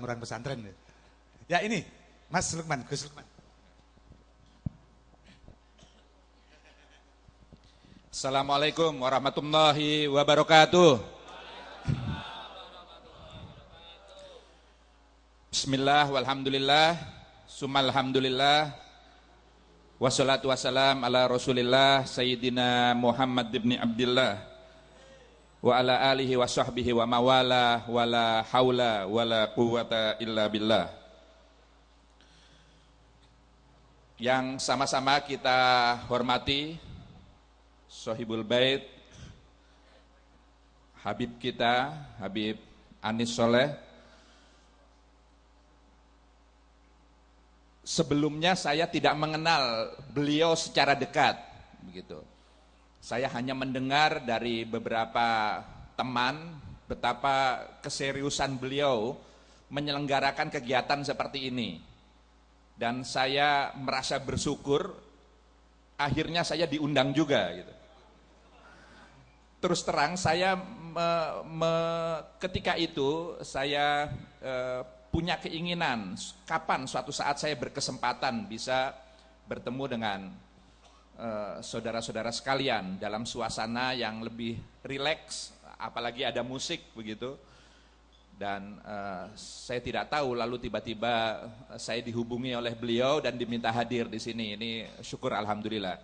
orang pesantren. Ya ini, Mas Lukman, Gus Lukman. Assalamualaikum warahmatullahi wabarakatuh. Bismillah, walhamdulillah, summalhamdulillah, wassalatu wassalam ala rasulillah Sayyidina Muhammad ibn Abdillah wa ala alihi wa sahbihi wa mawala wa la hawla wa la quwata illa billah. Yang sama-sama kita hormati Sohibul Bait, Habib kita, Habib Anis Soleh. Sebelumnya saya tidak mengenal beliau secara dekat, begitu. Saya hanya mendengar dari beberapa teman betapa keseriusan beliau menyelenggarakan kegiatan seperti ini. Dan saya merasa bersyukur akhirnya saya diundang juga, gitu. Terus terang saya ketika itu saya punya keinginan kapan suatu saat saya berkesempatan bisa bertemu dengan saudara-saudara sekalian dalam suasana yang lebih rileks, apalagi ada musik begitu. Dan saya tidak tahu, lalu tiba-tiba saya dihubungi oleh beliau dan diminta hadir di sini. Ini syukur alhamdulillah.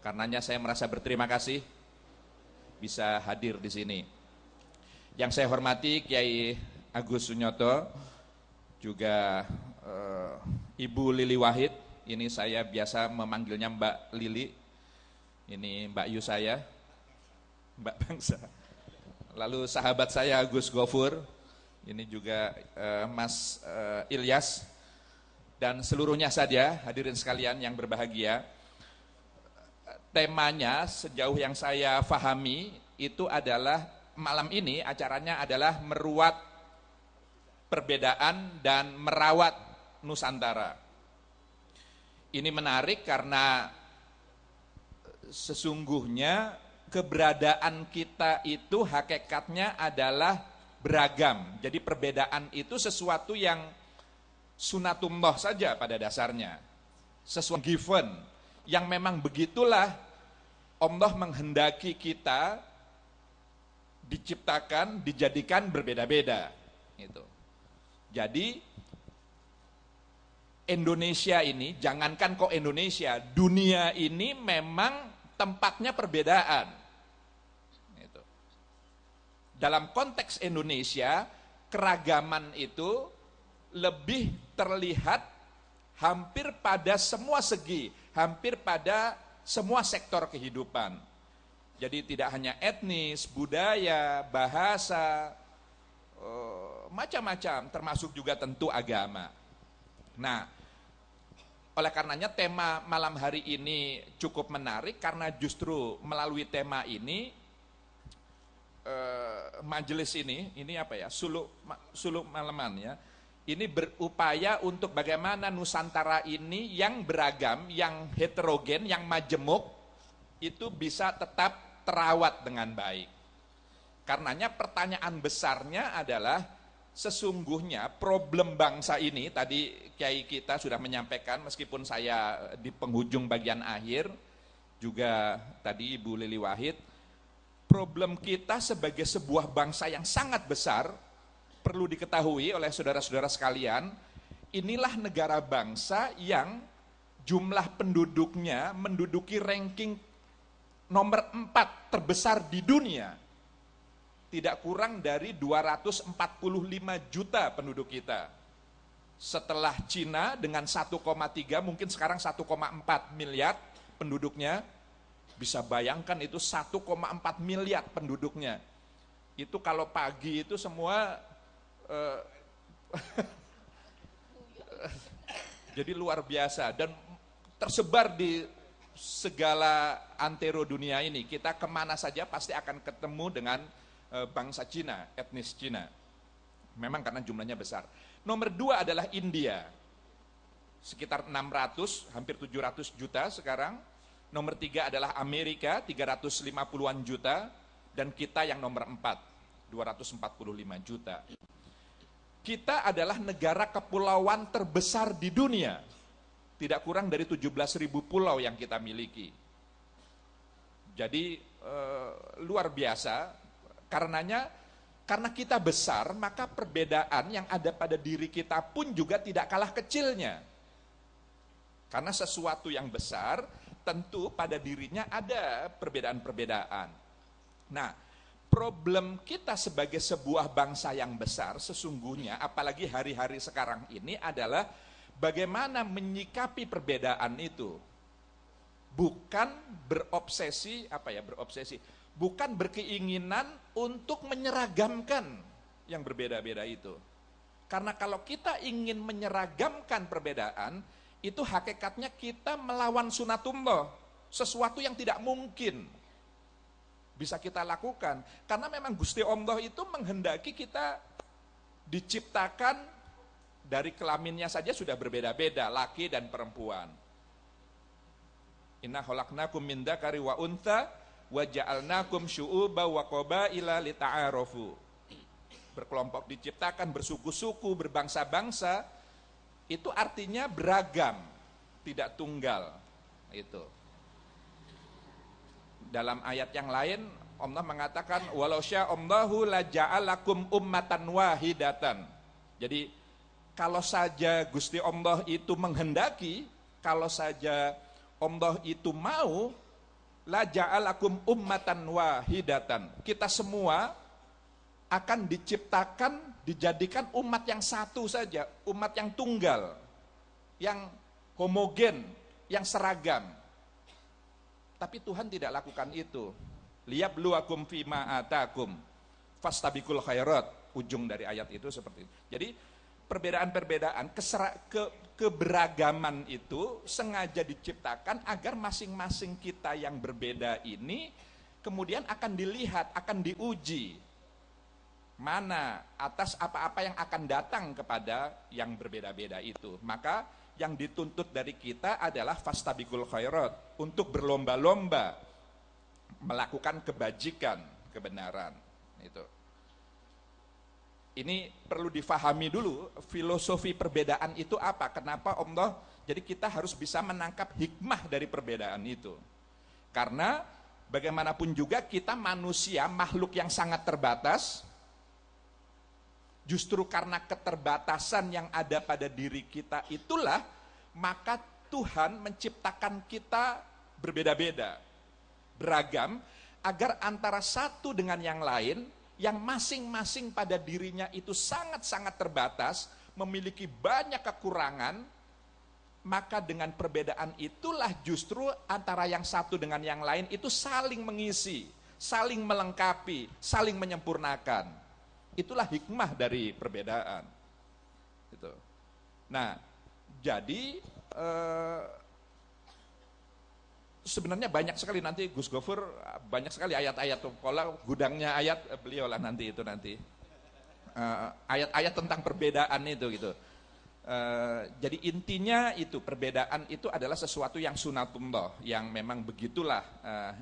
Karenanya saya merasa berterima kasih bisa hadir di sini. Yang saya hormati Kiai Agus Sunyoto, juga Ibu Lili Wahid. Ini saya biasa memanggilnya Mbak Lili. Ini Mbak Yu saya, Mbak Bangsa. Lalu sahabat saya Gus Gofur. Ini juga Mas Ilyas. Dan seluruhnya saja hadirin sekalian yang berbahagia. Temanya sejauh yang saya fahami itu adalah malam ini acaranya adalah meruat perbedaan dan merawat Nusantara. Ini menarik karena sesungguhnya keberadaan kita itu hakikatnya adalah beragam. Jadi perbedaan itu sesuatu yang sunatullah saja pada dasarnya. Sesuatu given yang memang begitulah Allah menghendaki kita diciptakan, dijadikan berbeda-beda. Gitu. Jadi Indonesia ini, jangankan kok Indonesia, dunia ini memang tempatnya perbedaan. Gitu. Dalam konteks Indonesia, keragaman itu lebih terlihat hampir pada semua segi, hampir pada semua sektor kehidupan. Jadi tidak hanya etnis, budaya, bahasa, macam-macam, termasuk juga tentu agama. Nah, oleh karenanya tema malam hari ini cukup menarik karena justru melalui tema ini majelis ini apa ya, suluk malaman ya. Ini berupaya untuk bagaimana Nusantara ini yang beragam, yang heterogen, yang majemuk itu bisa tetap terawat dengan baik. Karenanya pertanyaan besarnya adalah sesungguhnya problem bangsa ini, tadi Kiai kita sudah menyampaikan meskipun saya di penghujung bagian akhir, juga tadi Ibu Lili Wahid, problem kita sebagai sebuah bangsa yang sangat besar, perlu diketahui oleh saudara-saudara sekalian, inilah negara bangsa yang jumlah penduduknya menduduki ranking nomor 4 terbesar di dunia. Tidak kurang dari 245 juta penduduk kita. Setelah Cina dengan 1,3, mungkin sekarang 1,4 miliar penduduknya. Bisa bayangkan itu 1,4 miliar penduduknya. Itu kalau pagi itu semua jadi luar biasa dan tersebar di segala antero dunia ini. Kita kemana saja pasti akan ketemu dengan bangsa Cina, etnis Cina. Memang karena jumlahnya besar. Nomor 2 adalah India. Sekitar 600, hampir 700 juta sekarang. Nomor 3 adalah Amerika, 350-an juta. Dan kita yang nomor 4, 245 juta. Kita adalah negara kepulauan terbesar di dunia. Tidak kurang dari 17.000 pulau yang kita miliki. Jadi luar biasa, karena kita besar, maka perbedaan yang ada pada diri kita pun juga tidak kalah kecilnya. Karena sesuatu yang besar, tentu pada dirinya ada perbedaan-perbedaan. Nah, problem kita sebagai sebuah bangsa yang besar sesungguhnya, apalagi hari-hari sekarang ini adalah bagaimana menyikapi perbedaan itu. Bukan berobsesi, bukan berkeinginan untuk menyeragamkan yang berbeda-beda itu. Karena kalau kita ingin menyeragamkan perbedaan, itu hakikatnya kita melawan sunatullah, sesuatu yang tidak mungkin bisa kita lakukan. Karena memang Gusti Allah itu menghendaki kita diciptakan dari kelaminnya saja sudah berbeda-beda, laki dan perempuan. Inna khalaqnakum min dzakari wa untha wa ja'alnakum syu'uban wa qabaila lita'arafu. Berkelompok diciptakan, bersuku-suku, berbangsa-bangsa, itu artinya beragam, tidak tunggal. Itu. Dalam ayat yang lain Allah mengatakan walau sya'allahu la ja'alakum ummatan wahidatan. Jadi kalau saja Gusti Allah itu menghendaki, kalau saja Allah itu mau, la ja'alakum ummatan wahidatan. Kita semua akan diciptakan, dijadikan umat yang satu saja, umat yang tunggal, yang homogen, yang seragam. Tapi Tuhan tidak lakukan itu. Liyabluwakum fima atakum fastabikul khairat. Ujung dari ayat itu seperti itu. Jadi perbedaan-perbedaan, keberagaman itu sengaja diciptakan agar masing-masing kita yang berbeda ini kemudian akan dilihat, akan diuji. Mana atas apa-apa yang akan datang kepada yang berbeda-beda itu. Maka yang dituntut dari kita adalah fastabikul khairat, untuk berlomba-lomba melakukan kebajikan, kebenaran. Itu. Ini perlu difahami dulu, filosofi perbedaan itu apa, kenapa Allah, jadi kita harus bisa menangkap hikmah dari perbedaan itu. Karena bagaimanapun juga kita manusia, makhluk yang sangat terbatas, justru karena keterbatasan yang ada pada diri kita itulah, maka Tuhan menciptakan kita berbeda-beda, beragam, agar antara satu dengan yang lain, yang masing-masing pada dirinya itu sangat-sangat terbatas, memiliki banyak kekurangan, maka dengan perbedaan itulah justru antara yang satu dengan yang lain itu saling mengisi, saling melengkapi, saling menyempurnakan. Itulah hikmah dari perbedaan. Gitu. Nah, jadi sebenarnya banyak sekali nanti Gus Gofur, banyak sekali ayat-ayat, pola gudangnya ayat beliau lah nanti itu nanti. Ayat-ayat tentang perbedaan itu gitu. Jadi intinya itu, perbedaan itu adalah sesuatu yang sunatullah, yang memang begitulah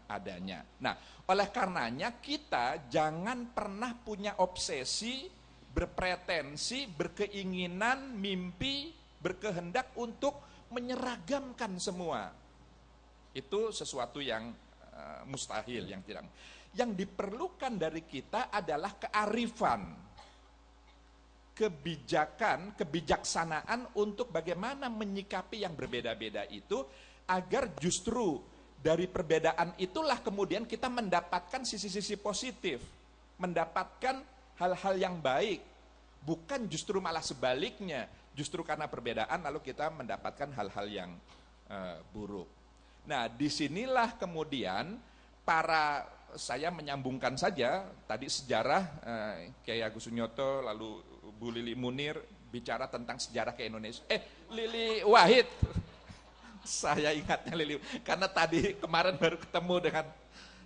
adanya. Nah, oleh karenanya kita jangan pernah punya obsesi, berpretensi, berkeinginan, mimpi, berkehendak untuk menyeragamkan semua. Itu sesuatu yang mustahil, yang tidak. Yang diperlukan dari kita adalah kearifan, kebijakan, kebijaksanaan untuk bagaimana menyikapi yang berbeda-beda itu, agar justru dari perbedaan itulah kemudian kita mendapatkan sisi-sisi positif, mendapatkan hal-hal yang baik, bukan justru malah sebaliknya, justru karena perbedaan lalu kita mendapatkan hal-hal yang buruk. Nah, disinilah kemudian saya menyambungkan saja tadi sejarah Kiai Agus Sunyoto, lalu Bu Lili Munir bicara tentang sejarah ke Indonesia. Lili Wahid, saya ingatnya Lili, karena tadi kemarin baru ketemu dengan,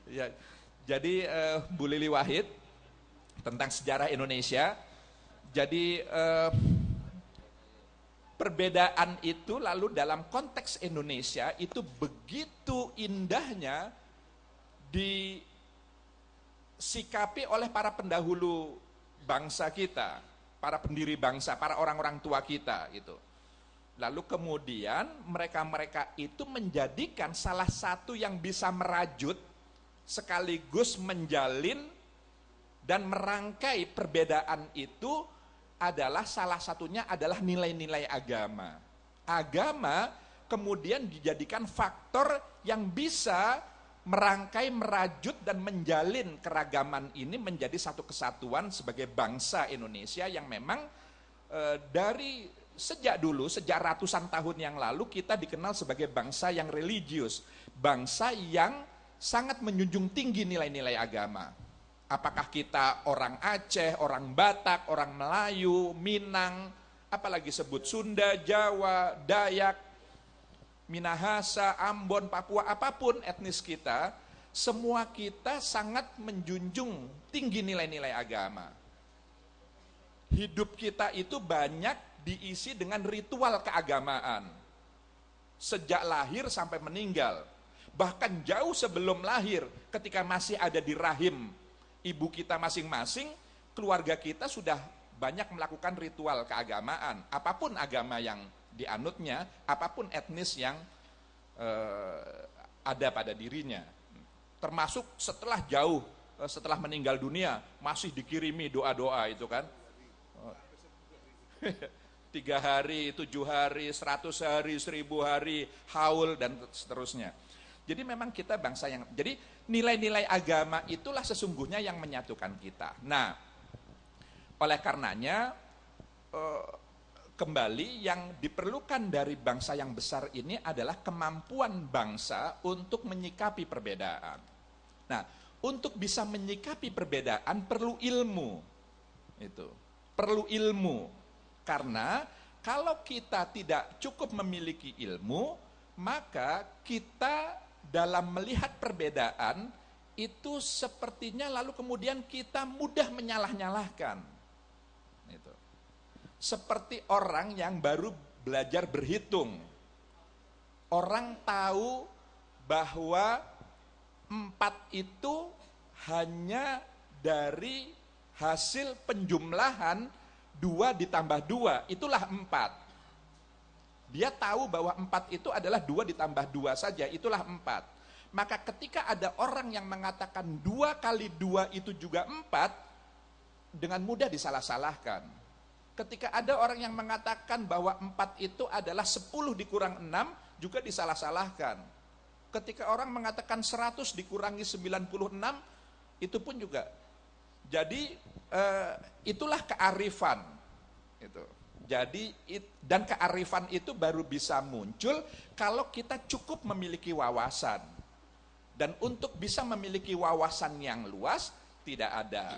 ya, jadi Bu Lili Wahid tentang sejarah Indonesia. Jadi perbedaan itu lalu dalam konteks Indonesia itu begitu indahnya disikapi oleh para pendahulu bangsa kita. para pendiri bangsa, para orang-orang tua kita gitu. Lalu kemudian mereka-mereka itu menjadikan salah satu yang bisa merajut sekaligus menjalin dan merangkai perbedaan itu adalah salah satunya adalah nilai-nilai agama. Agama kemudian dijadikan faktor yang bisa merangkai, merajut dan menjalin keragaman ini menjadi satu kesatuan sebagai bangsa Indonesia yang memang dari sejak dulu, sejak ratusan tahun yang lalu kita dikenal sebagai bangsa yang religius, bangsa yang sangat menjunjung tinggi nilai-nilai agama. Apakah kita orang Aceh, orang Batak, orang Melayu, Minang, apalagi sebut Sunda, Jawa, Dayak, Minahasa, Ambon, Papua, apapun etnis kita, semua kita sangat menjunjung tinggi nilai-nilai agama. Hidup kita itu banyak diisi dengan ritual keagamaan. Sejak lahir sampai meninggal. Bahkan jauh sebelum lahir, ketika masih ada di rahim ibu kita masing-masing, keluarga kita sudah banyak melakukan ritual keagamaan. Apapun agama yang dianutnya, apapun etnis yang ada pada dirinya. Termasuk setelah jauh, setelah meninggal dunia, masih dikirimi doa-doa itu kan. 3 hari, 7 hari, 100 hari, 1000 hari, haul dan seterusnya. Jadi memang kita bangsa yang, jadi nilai-nilai agama itulah sesungguhnya yang menyatukan kita. Nah, oleh karenanya kembali yang diperlukan dari bangsa yang besar ini adalah kemampuan bangsa untuk menyikapi perbedaan. Nah, untuk bisa menyikapi perbedaan perlu ilmu. Itu. Perlu ilmu. Karena kalau kita tidak cukup memiliki ilmu, maka kita dalam melihat perbedaan itu sepertinya lalu kemudian kita mudah menyalah-nyalahkan. Itu. Seperti orang yang baru belajar berhitung. Orang tahu bahwa 4 itu hanya dari hasil penjumlahan 2 ditambah 2, itulah 4. Dia tahu bahwa 4 itu adalah 2 ditambah 2 saja, itulah 4. Maka ketika ada orang yang mengatakan 2 kali 2 itu juga 4, dengan mudah disalah-salahkan. Ketika ada orang yang mengatakan bahwa 4 itu adalah 10 dikurang 6, juga disalah-salahkan. Ketika orang mengatakan 100 dikurangi 96, itu pun juga. Jadi itulah kearifan. Itu. Jadi dan kearifan itu baru bisa muncul kalau kita cukup memiliki wawasan. Dan untuk bisa memiliki wawasan yang luas tidak ada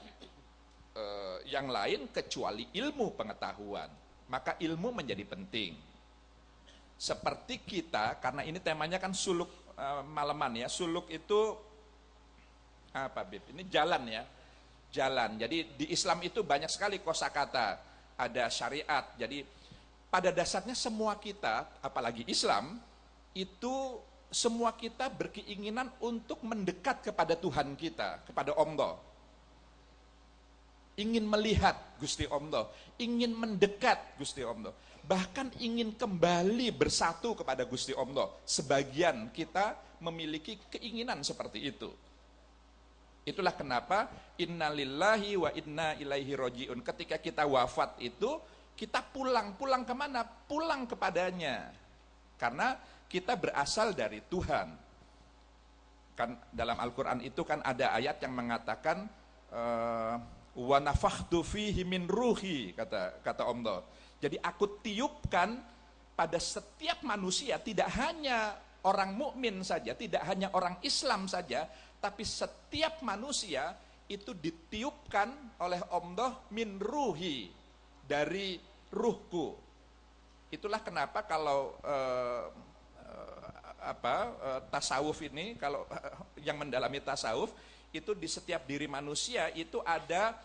yang lain kecuali ilmu pengetahuan. Maka ilmu menjadi penting. Seperti kita, karena ini temanya kan suluk malaman ya. Suluk itu apa Bib? Ini jalan ya. Jalan. Jadi di Islam itu banyak sekali kosakata, ada syariat. Jadi pada dasarnya semua kita, apalagi Islam, itu semua kita berkeinginan untuk mendekat kepada Tuhan kita, kepada Allah. Ingin melihat Gusti Allah, ingin mendekat Gusti Allah. Bahkan ingin kembali bersatu kepada Gusti Allah. Sebagian kita memiliki keinginan seperti itu. Itulah kenapa innalillahi wa inna ilaihi roji'un. Ketika kita wafat itu, kita pulang kemana? Pulang kepadanya. Karena kita berasal dari Tuhan. Kan dalam Al-Quran itu kan ada ayat yang mengatakan wa nafakhtu fihi min ruhi, kata Allah. Jadi aku tiupkan pada setiap manusia, tidak hanya orang mukmin saja, tidak hanya orang Islam saja, tapi setiap manusia itu ditiupkan oleh Allah min ruhi, dari ruhku. Itulah kenapa kalau tasawuf ini, kalau yang mendalami tasawuf itu di setiap diri manusia itu ada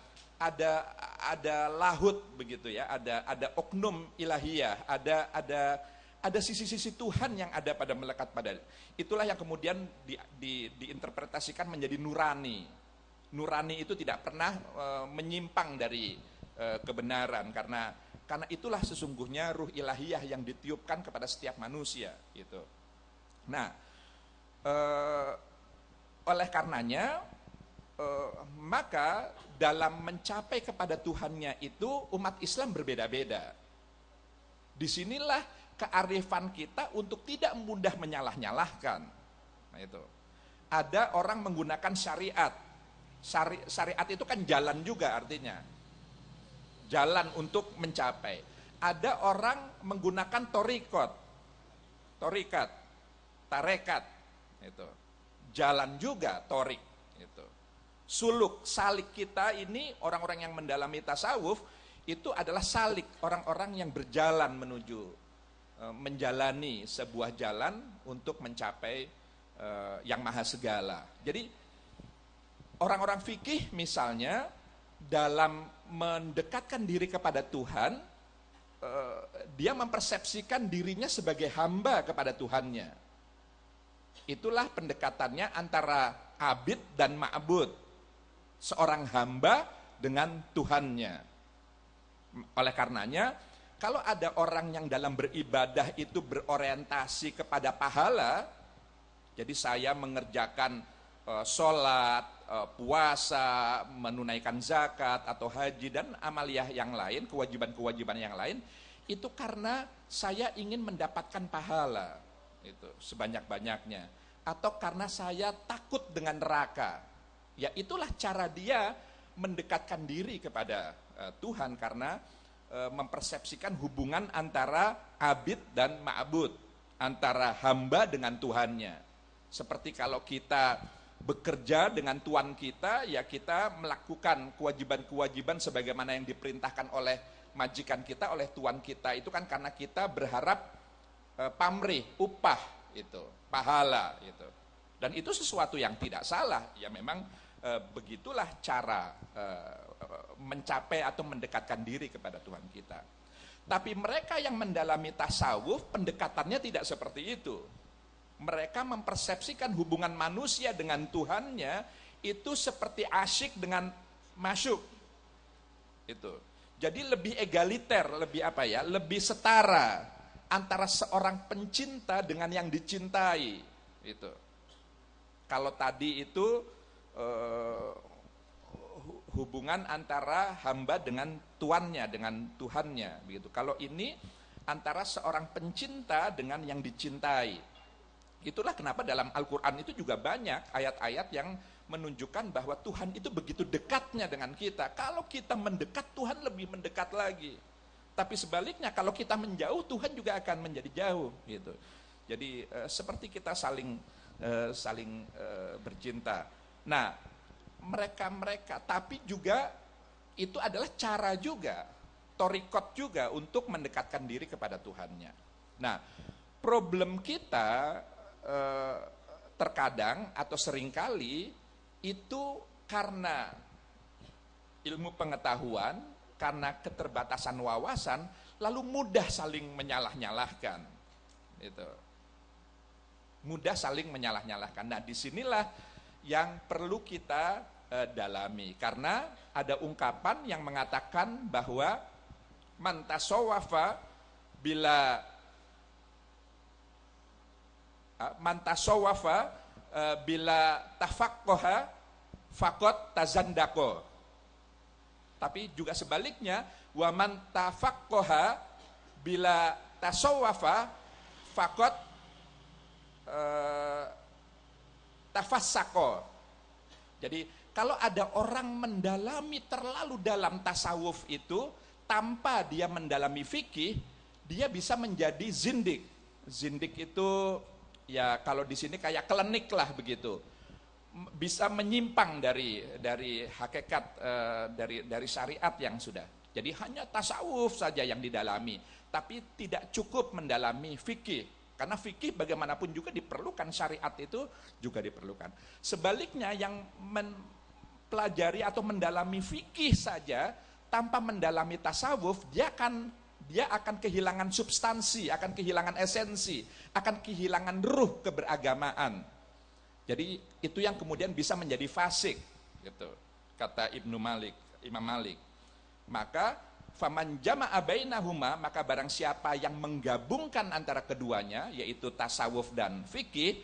lahut begitu ya, ada oknum ilahiyah, ada sisi-sisi Tuhan yang ada pada melekat pada. Itulah yang kemudian diinterpretasikan menjadi nurani. Nurani itu tidak pernah menyimpang dari kebenaran, karena itulah sesungguhnya ruh ilahiyah yang ditiupkan kepada setiap manusia gitu. Nah, oleh karenanya maka dalam mencapai kepada Tuhannya itu umat Islam berbeda-beda. Disinilah kearifan kita untuk tidak mudah menyalah-nyalahkan. Nah itu. Ada orang menggunakan syariat. Syariat itu kan jalan juga artinya. Jalan untuk mencapai. Ada orang menggunakan torikat, tarekat. Itu. Jalan juga torik. Itu. Suluk, salik kita ini orang-orang yang mendalami tasawuf itu adalah salik, orang-orang yang berjalan menuju menjalani sebuah jalan untuk mencapai yang maha segala. Jadi orang-orang fikih misalnya dalam mendekatkan diri kepada Tuhan, dia mempersepsikan dirinya sebagai hamba kepada Tuhannya. Itulah pendekatannya antara abid dan ma'bud. Seorang hamba dengan Tuhannya. Oleh karenanya, kalau ada orang yang dalam beribadah itu berorientasi kepada pahala, jadi saya mengerjakan sholat, puasa, menunaikan zakat atau haji dan amaliyah yang lain, kewajiban-kewajiban yang lain, itu karena saya ingin mendapatkan pahala, itu sebanyak-banyaknya, atau karena saya takut dengan neraka. Ya itulah cara dia mendekatkan diri kepada Tuhan karena mempersepsikan hubungan antara abid dan ma'bud, antara hamba dengan Tuhannya. Seperti kalau kita bekerja dengan Tuhan kita, ya kita melakukan kewajiban-kewajiban sebagaimana yang diperintahkan oleh majikan kita, oleh Tuhan kita. Itu kan karena kita berharap pamrih, upah, itu, pahala. Itu. Dan itu sesuatu yang tidak salah, ya memang begitulah cara mencapai atau mendekatkan diri kepada Tuhan kita. Tapi mereka yang mendalami tasawuf, pendekatannya tidak seperti itu. Mereka mempersepsikan hubungan manusia dengan Tuhannya itu seperti asyik dengan masyuk. Itu. Jadi lebih egaliter, lebih setara antara seorang pencinta dengan yang dicintai. Itu. Kalau tadi itu hubungan antara hamba dengan tuannya, dengan Tuhannya, begitu. Kalau ini antara seorang pencinta dengan yang dicintai. Itulah kenapa dalam Al-Quran itu juga banyak ayat-ayat yang menunjukkan bahwa Tuhan itu begitu dekatnya dengan kita. Kalau kita mendekat, Tuhan lebih mendekat lagi. Tapi sebaliknya, kalau kita menjauh, Tuhan juga akan menjadi jauh, gitu. Jadi seperti kita saling bercinta. Nah, mereka, tapi juga itu adalah cara juga, torikot juga untuk mendekatkan diri kepada Tuhannya. Nah, problem kita terkadang atau seringkali itu karena ilmu pengetahuan, karena keterbatasan wawasan, lalu mudah saling menyalah-nyalahkan. Itu. Mudah saling menyalah-nyalahkan. Nah, disinilah yang perlu kita dalami, karena ada ungkapan yang mengatakan bahwa man tasawwafa bila tafaqqaha faqad tazandaqo. Tapi juga sebaliknya, wa man tafaqqaha bila tasawwafa faqad tafassaqo. Jadi kalau ada orang mendalami terlalu dalam tasawuf itu tanpa dia mendalami fikih, dia bisa menjadi zindik. Zindik itu ya kalau di sini kayak klenik lah begitu. Bisa menyimpang dari hakikat dari syariat yang sudah. Jadi hanya tasawuf saja yang didalami, tapi tidak cukup mendalami fikih. Karena fikih bagaimanapun juga diperlukan, syariat itu juga diperlukan. Sebaliknya yang mempelajari atau mendalami fikih saja tanpa mendalami tasawuf, dia akan kehilangan substansi, akan kehilangan esensi, akan kehilangan ruh keberagamaan. Jadi itu yang kemudian bisa menjadi fasik, gitu, kata Imam Malik. Maka faman jama'a bainahuma, maka barang siapa yang menggabungkan antara keduanya, yaitu tasawuf dan fikih,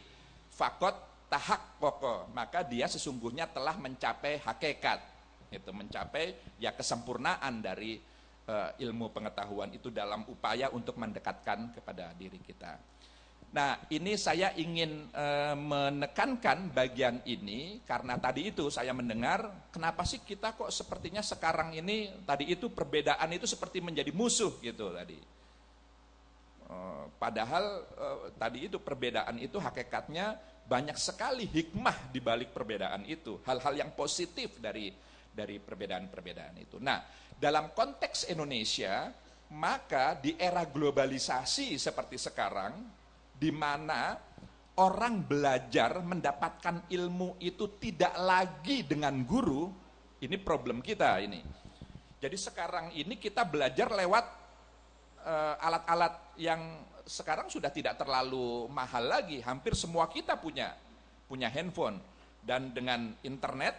fakot tahaqqaqa, maka dia sesungguhnya telah mencapai hakikat, itu mencapai ya kesempurnaan dari ilmu pengetahuan itu dalam upaya untuk mendekatkan kepada diri kita. Nah, ini saya ingin menekankan bagian ini karena tadi itu saya mendengar kenapa sih kita kok sepertinya sekarang ini tadi itu perbedaan itu seperti menjadi musuh gitu tadi. Padahal tadi itu perbedaan itu hakikatnya banyak sekali hikmah di balik perbedaan itu, hal-hal yang positif dari perbedaan-perbedaan itu. Nah, dalam konteks Indonesia, maka di era globalisasi seperti sekarang, di mana orang belajar mendapatkan ilmu itu tidak lagi dengan guru, ini problem kita ini. Jadi sekarang ini kita belajar lewat alat-alat yang sekarang sudah tidak terlalu mahal lagi. Hampir semua kita punya handphone. Dan dengan internet,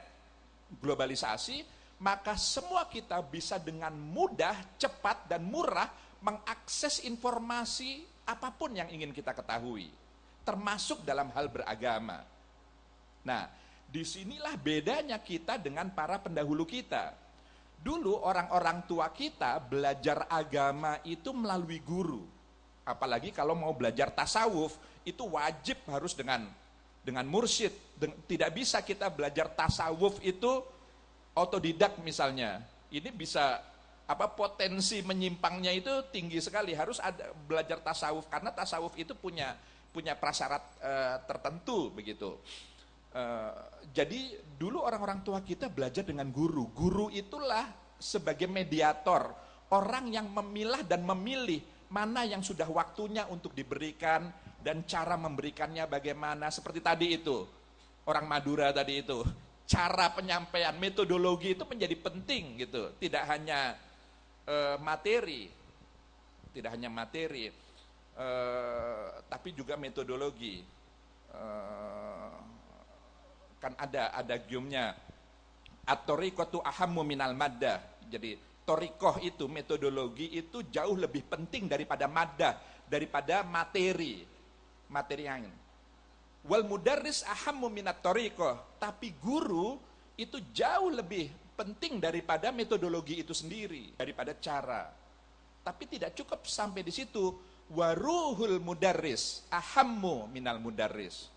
globalisasi, maka semua kita bisa dengan mudah, cepat, dan murah mengakses informasi apapun yang ingin kita ketahui, termasuk dalam hal beragama. Nah, disinilah bedanya kita dengan para pendahulu kita. Dulu orang-orang tua kita belajar agama itu melalui guru. Apalagi kalau mau belajar tasawuf, itu wajib harus dengan mursyid. Tidak bisa kita belajar tasawuf itu otodidak misalnya. Ini bisa potensi menyimpangnya itu tinggi sekali. Harus ada belajar tasawuf karena tasawuf itu punya prasyarat tertentu begitu. Jadi dulu orang-orang tua kita belajar dengan guru. Guru itulah sebagai mediator, orang yang memilah dan memilih mana yang sudah waktunya untuk diberikan dan cara memberikannya bagaimana. Seperti tadi itu, orang Madura tadi itu, cara penyampaian, metodologi itu menjadi penting gitu. Tidak hanya materi, tapi juga metodologi. Kan ada giumnya at-thariqatu ahammu minal maddah. Jadi thariqah itu, metodologi itu jauh lebih penting daripada maddah, daripada materi yang ini. Wal mudarris ahammu minat thariqah, tapi guru itu jauh lebih penting daripada metodologi itu sendiri, daripada cara. Tapi tidak cukup sampai di situ. Waruhul mudarris ahammu minal mudarris.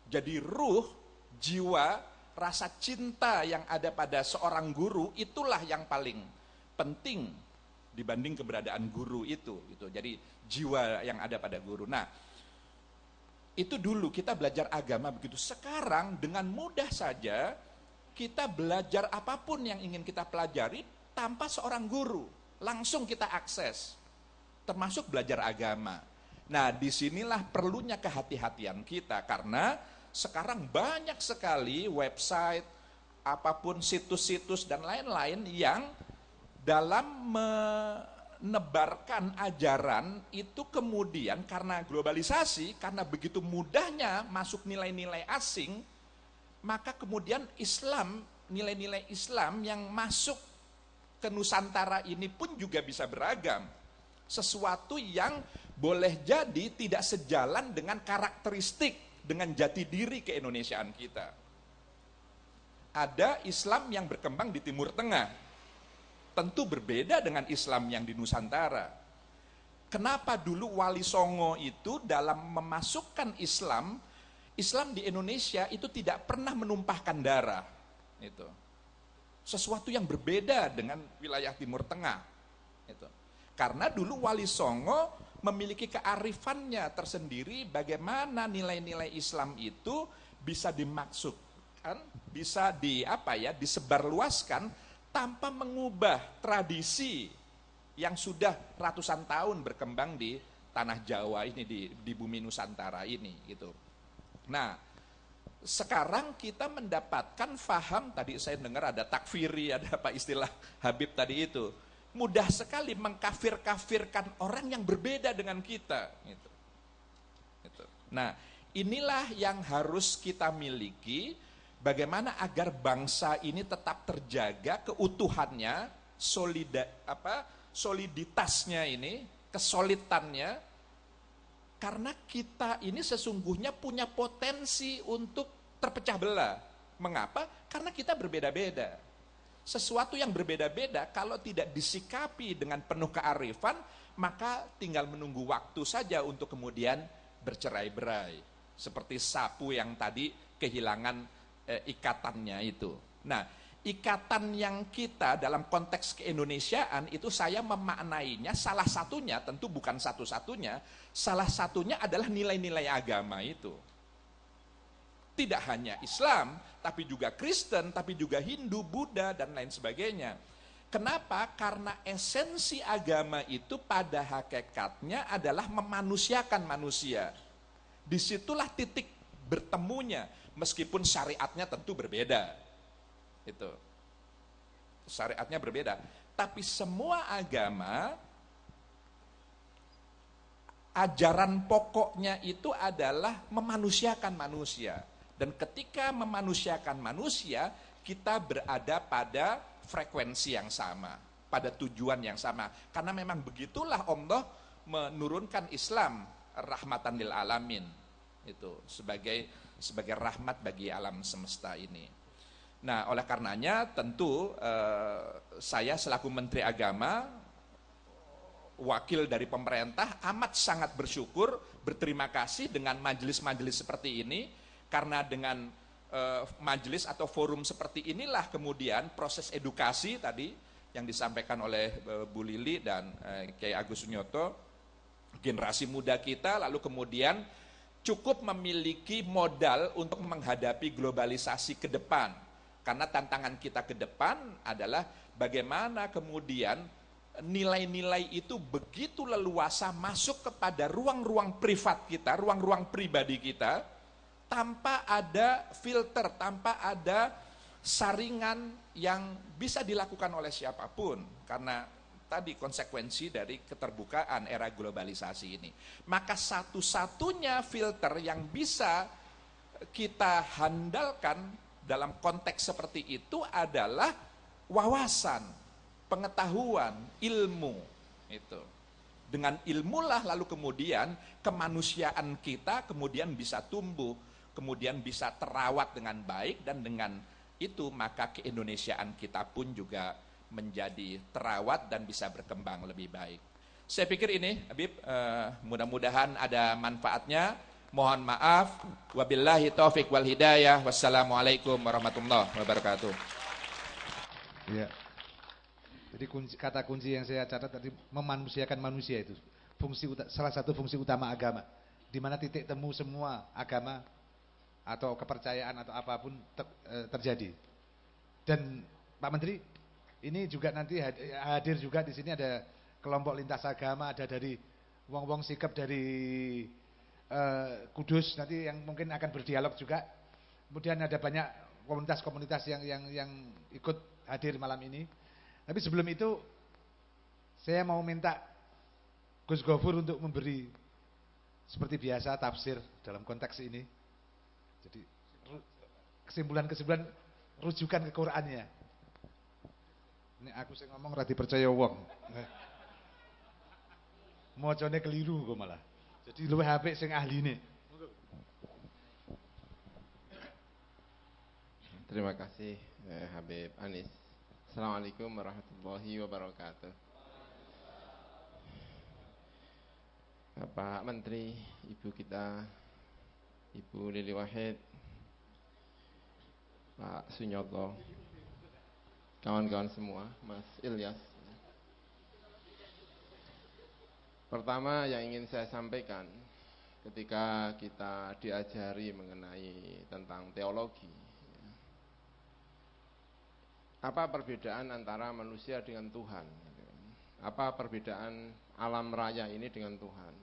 Jadi ruh, jiwa, rasa cinta yang ada pada seorang guru itulah yang paling penting dibanding keberadaan guru itu gitu. Jadi jiwa yang ada pada guru. Nah, itu dulu kita belajar agama begitu. Sekarang dengan mudah saja kita belajar apapun yang ingin kita pelajari tanpa seorang guru, langsung kita akses. Termasuk belajar agama. Nah, disinilah perlunya kehati-hatian kita karena sekarang banyak sekali website, apapun situs-situs dan lain-lain yang dalam menebarkan ajaran itu kemudian karena globalisasi, karena begitu mudahnya masuk nilai-nilai asing, maka kemudian Islam, nilai-nilai Islam yang masuk ke Nusantara ini pun juga bisa beragam. Sesuatu yang boleh jadi tidak sejalan dengan karakteristik, dengan jati diri keindonesiaan kita. Ada Islam yang berkembang di Timur Tengah, tentu berbeda dengan Islam yang di Nusantara. Kenapa dulu Wali Songo itu dalam memasukkan Islam di Indonesia itu tidak pernah menumpahkan darah. Itu sesuatu yang berbeda dengan wilayah Timur Tengah. Itu karena dulu Wali Songo memiliki kearifannya tersendiri bagaimana nilai-nilai Islam itu bisa dimaksudkan, bisa disebarluaskan tanpa mengubah tradisi yang sudah ratusan tahun berkembang di tanah Jawa ini, di bumi Nusantara ini gitu. Nah, sekarang kita mendapatkan faham, tadi saya dengar ada takfiri, ada apa istilah Habib tadi itu. Mudah sekali mengkafir-kafirkan orang yang berbeda dengan kita. Gitu. Nah, inilah yang harus kita miliki, bagaimana agar bangsa ini tetap terjaga keutuhannya, soliditasnya ini, kesolidannya, karena kita ini sesungguhnya punya potensi untuk terpecah belah. Mengapa? Karena kita berbeda-beda. Sesuatu yang berbeda-beda kalau tidak disikapi dengan penuh kearifan, maka tinggal menunggu waktu saja untuk kemudian bercerai-berai. Seperti sapu yang tadi kehilangan ikatannya itu. Nah, ikatan yang kita dalam konteks keindonesiaan itu saya memaknainya salah satunya, tentu bukan satu-satunya, salah satunya adalah nilai-nilai agama itu. Tidak hanya Islam, tapi juga Kristen, tapi juga Hindu, Buddha, dan lain sebagainya. Kenapa? Karena esensi agama itu pada hakikatnya adalah memanusiakan manusia. Disitulah titik bertemunya, meskipun syariatnya tentu berbeda. Itu. Syariatnya berbeda. Tapi semua agama, ajaran pokoknya itu adalah memanusiakan manusia. Dan ketika memanusiakan manusia, kita berada pada frekuensi yang sama, pada tujuan yang sama. Karena memang begitulah Allah menurunkan Islam rahmatan lil alamin, itu sebagai rahmat bagi alam semesta ini. Nah, oleh karenanya tentu saya selaku Menteri Agama, wakil dari pemerintah, amat sangat bersyukur, berterima kasih dengan majelis-majelis seperti ini. Karena dengan majelis atau forum seperti inilah kemudian proses edukasi tadi yang disampaikan oleh Bu Lili dan Kiai Agus Sunyoto, generasi muda kita lalu kemudian cukup memiliki modal untuk menghadapi globalisasi ke depan. Karena tantangan kita ke depan adalah bagaimana kemudian nilai-nilai itu begitu leluasa masuk kepada ruang-ruang privat kita, ruang-ruang pribadi kita, tanpa ada filter, tanpa ada saringan yang bisa dilakukan oleh siapapun. Karena tadi konsekuensi dari keterbukaan era globalisasi ini. Maka satu-satunya filter yang bisa kita handalkan dalam konteks seperti itu adalah wawasan, pengetahuan, ilmu. Itu. Dengan ilmulah lalu kemudian kemanusiaan kita kemudian bisa tumbuh, kemudian bisa terawat dengan baik, dan dengan itu maka keindonesiaan kita pun juga menjadi terawat dan bisa berkembang lebih baik. Saya pikir ini Habib, mudah-mudahan ada manfaatnya. Mohon maaf, wabillahi taufik wal hidayah, wassalamualaikum warahmatullahi wabarakatuh. Ya. Jadi kata kunci yang saya catat tadi, memanusiakan manusia itu salah satu fungsi utama agama, di mana titik temu semua agama atau kepercayaan atau apapun terjadi. Dan Pak Menteri, ini juga nanti hadir juga di sini ada kelompok lintas agama, ada dari wong-wong sikap dari Kudus nanti yang mungkin akan berdialog juga. Kemudian ada banyak komunitas-komunitas yang ikut hadir malam ini. Tapi sebelum itu saya mau minta Gus Gofur untuk memberi seperti biasa tafsir dalam konteks ini. Jadi kesimpulan-kesimpulan rujukan ke Qur'annya. Ini aku sing ngomong ora dipercaya wong. Mocone keliru kok malah. Jadi luwih apik sing ahline. Terima kasih Habib Anis. Assalamualaikum warahmatullahi wabarakatuh. Bapak Menteri, Ibu kita, Ibu Lili Wahid, Pak Sunyoto, kawan-kawan semua, Mas Ilyas. Pertama yang ingin saya sampaikan, ketika kita diajari mengenai tentang teologi, apa perbedaan antara manusia dengan Tuhan? Apa perbedaan alam raya ini dengan Tuhan?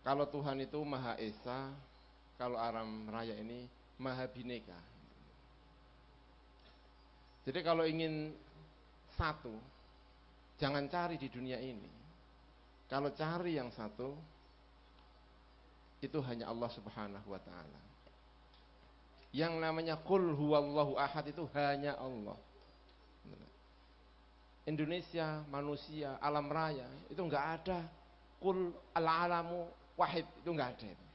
Kalau Tuhan itu Maha Esa, kalau alam raya ini Maha Bineka. Jadi kalau ingin satu, jangan cari di dunia ini. Kalau cari yang satu, itu hanya Allah Subhanahu wa ta'ala. Yang namanya Qul huwallahu ahad itu hanya Allah. Indonesia, manusia, alam raya, itu enggak ada kul al-alamu wahid, itu enggak ada itu.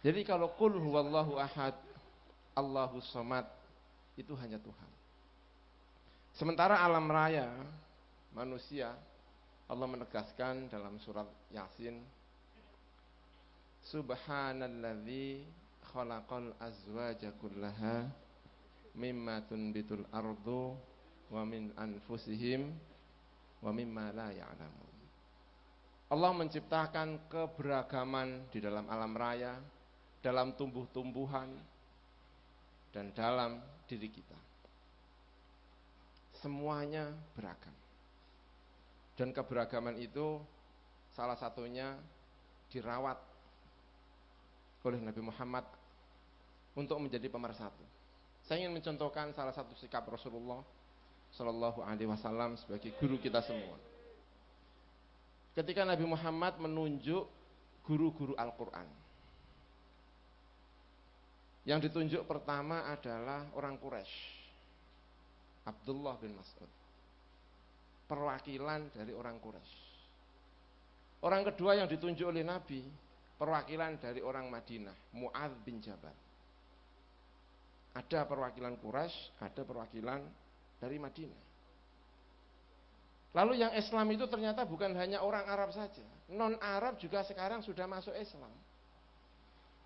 Jadi kalau kul huwallahu ahad, Allahus somad, itu hanya Tuhan. Sementara alam raya, manusia, Allah menegaskan dalam surat Yasin, Subhanalladzi khalaqal azwaja kullaha mimma tunbitul ardu wa min anfusihim wa mimma la ya'lamun. Allah menciptakan keberagaman di dalam alam raya, dalam tumbuh-tumbuhan, dan dalam diri kita. Semuanya beragam. Dan keberagaman itu salah satunya dirawat oleh Nabi Muhammad untuk menjadi pemersatu. Saya ingin mencontohkan salah satu sikap Rasulullah Shallallahu Alaihi Wasallam sebagai guru kita semua. Ketika Nabi Muhammad menunjuk guru-guru Al-Quran, yang ditunjuk pertama adalah orang Quraisy, Abdullah bin Mas'ud, perwakilan dari orang Quraisy. Orang kedua yang ditunjuk oleh Nabi, perwakilan dari orang Madinah, Mu'adz bin Jabal. Ada perwakilan Quraisy, ada perwakilan dari Madinah. Lalu yang Islam itu ternyata bukan hanya orang Arab saja, non-Arab juga sekarang sudah masuk Islam.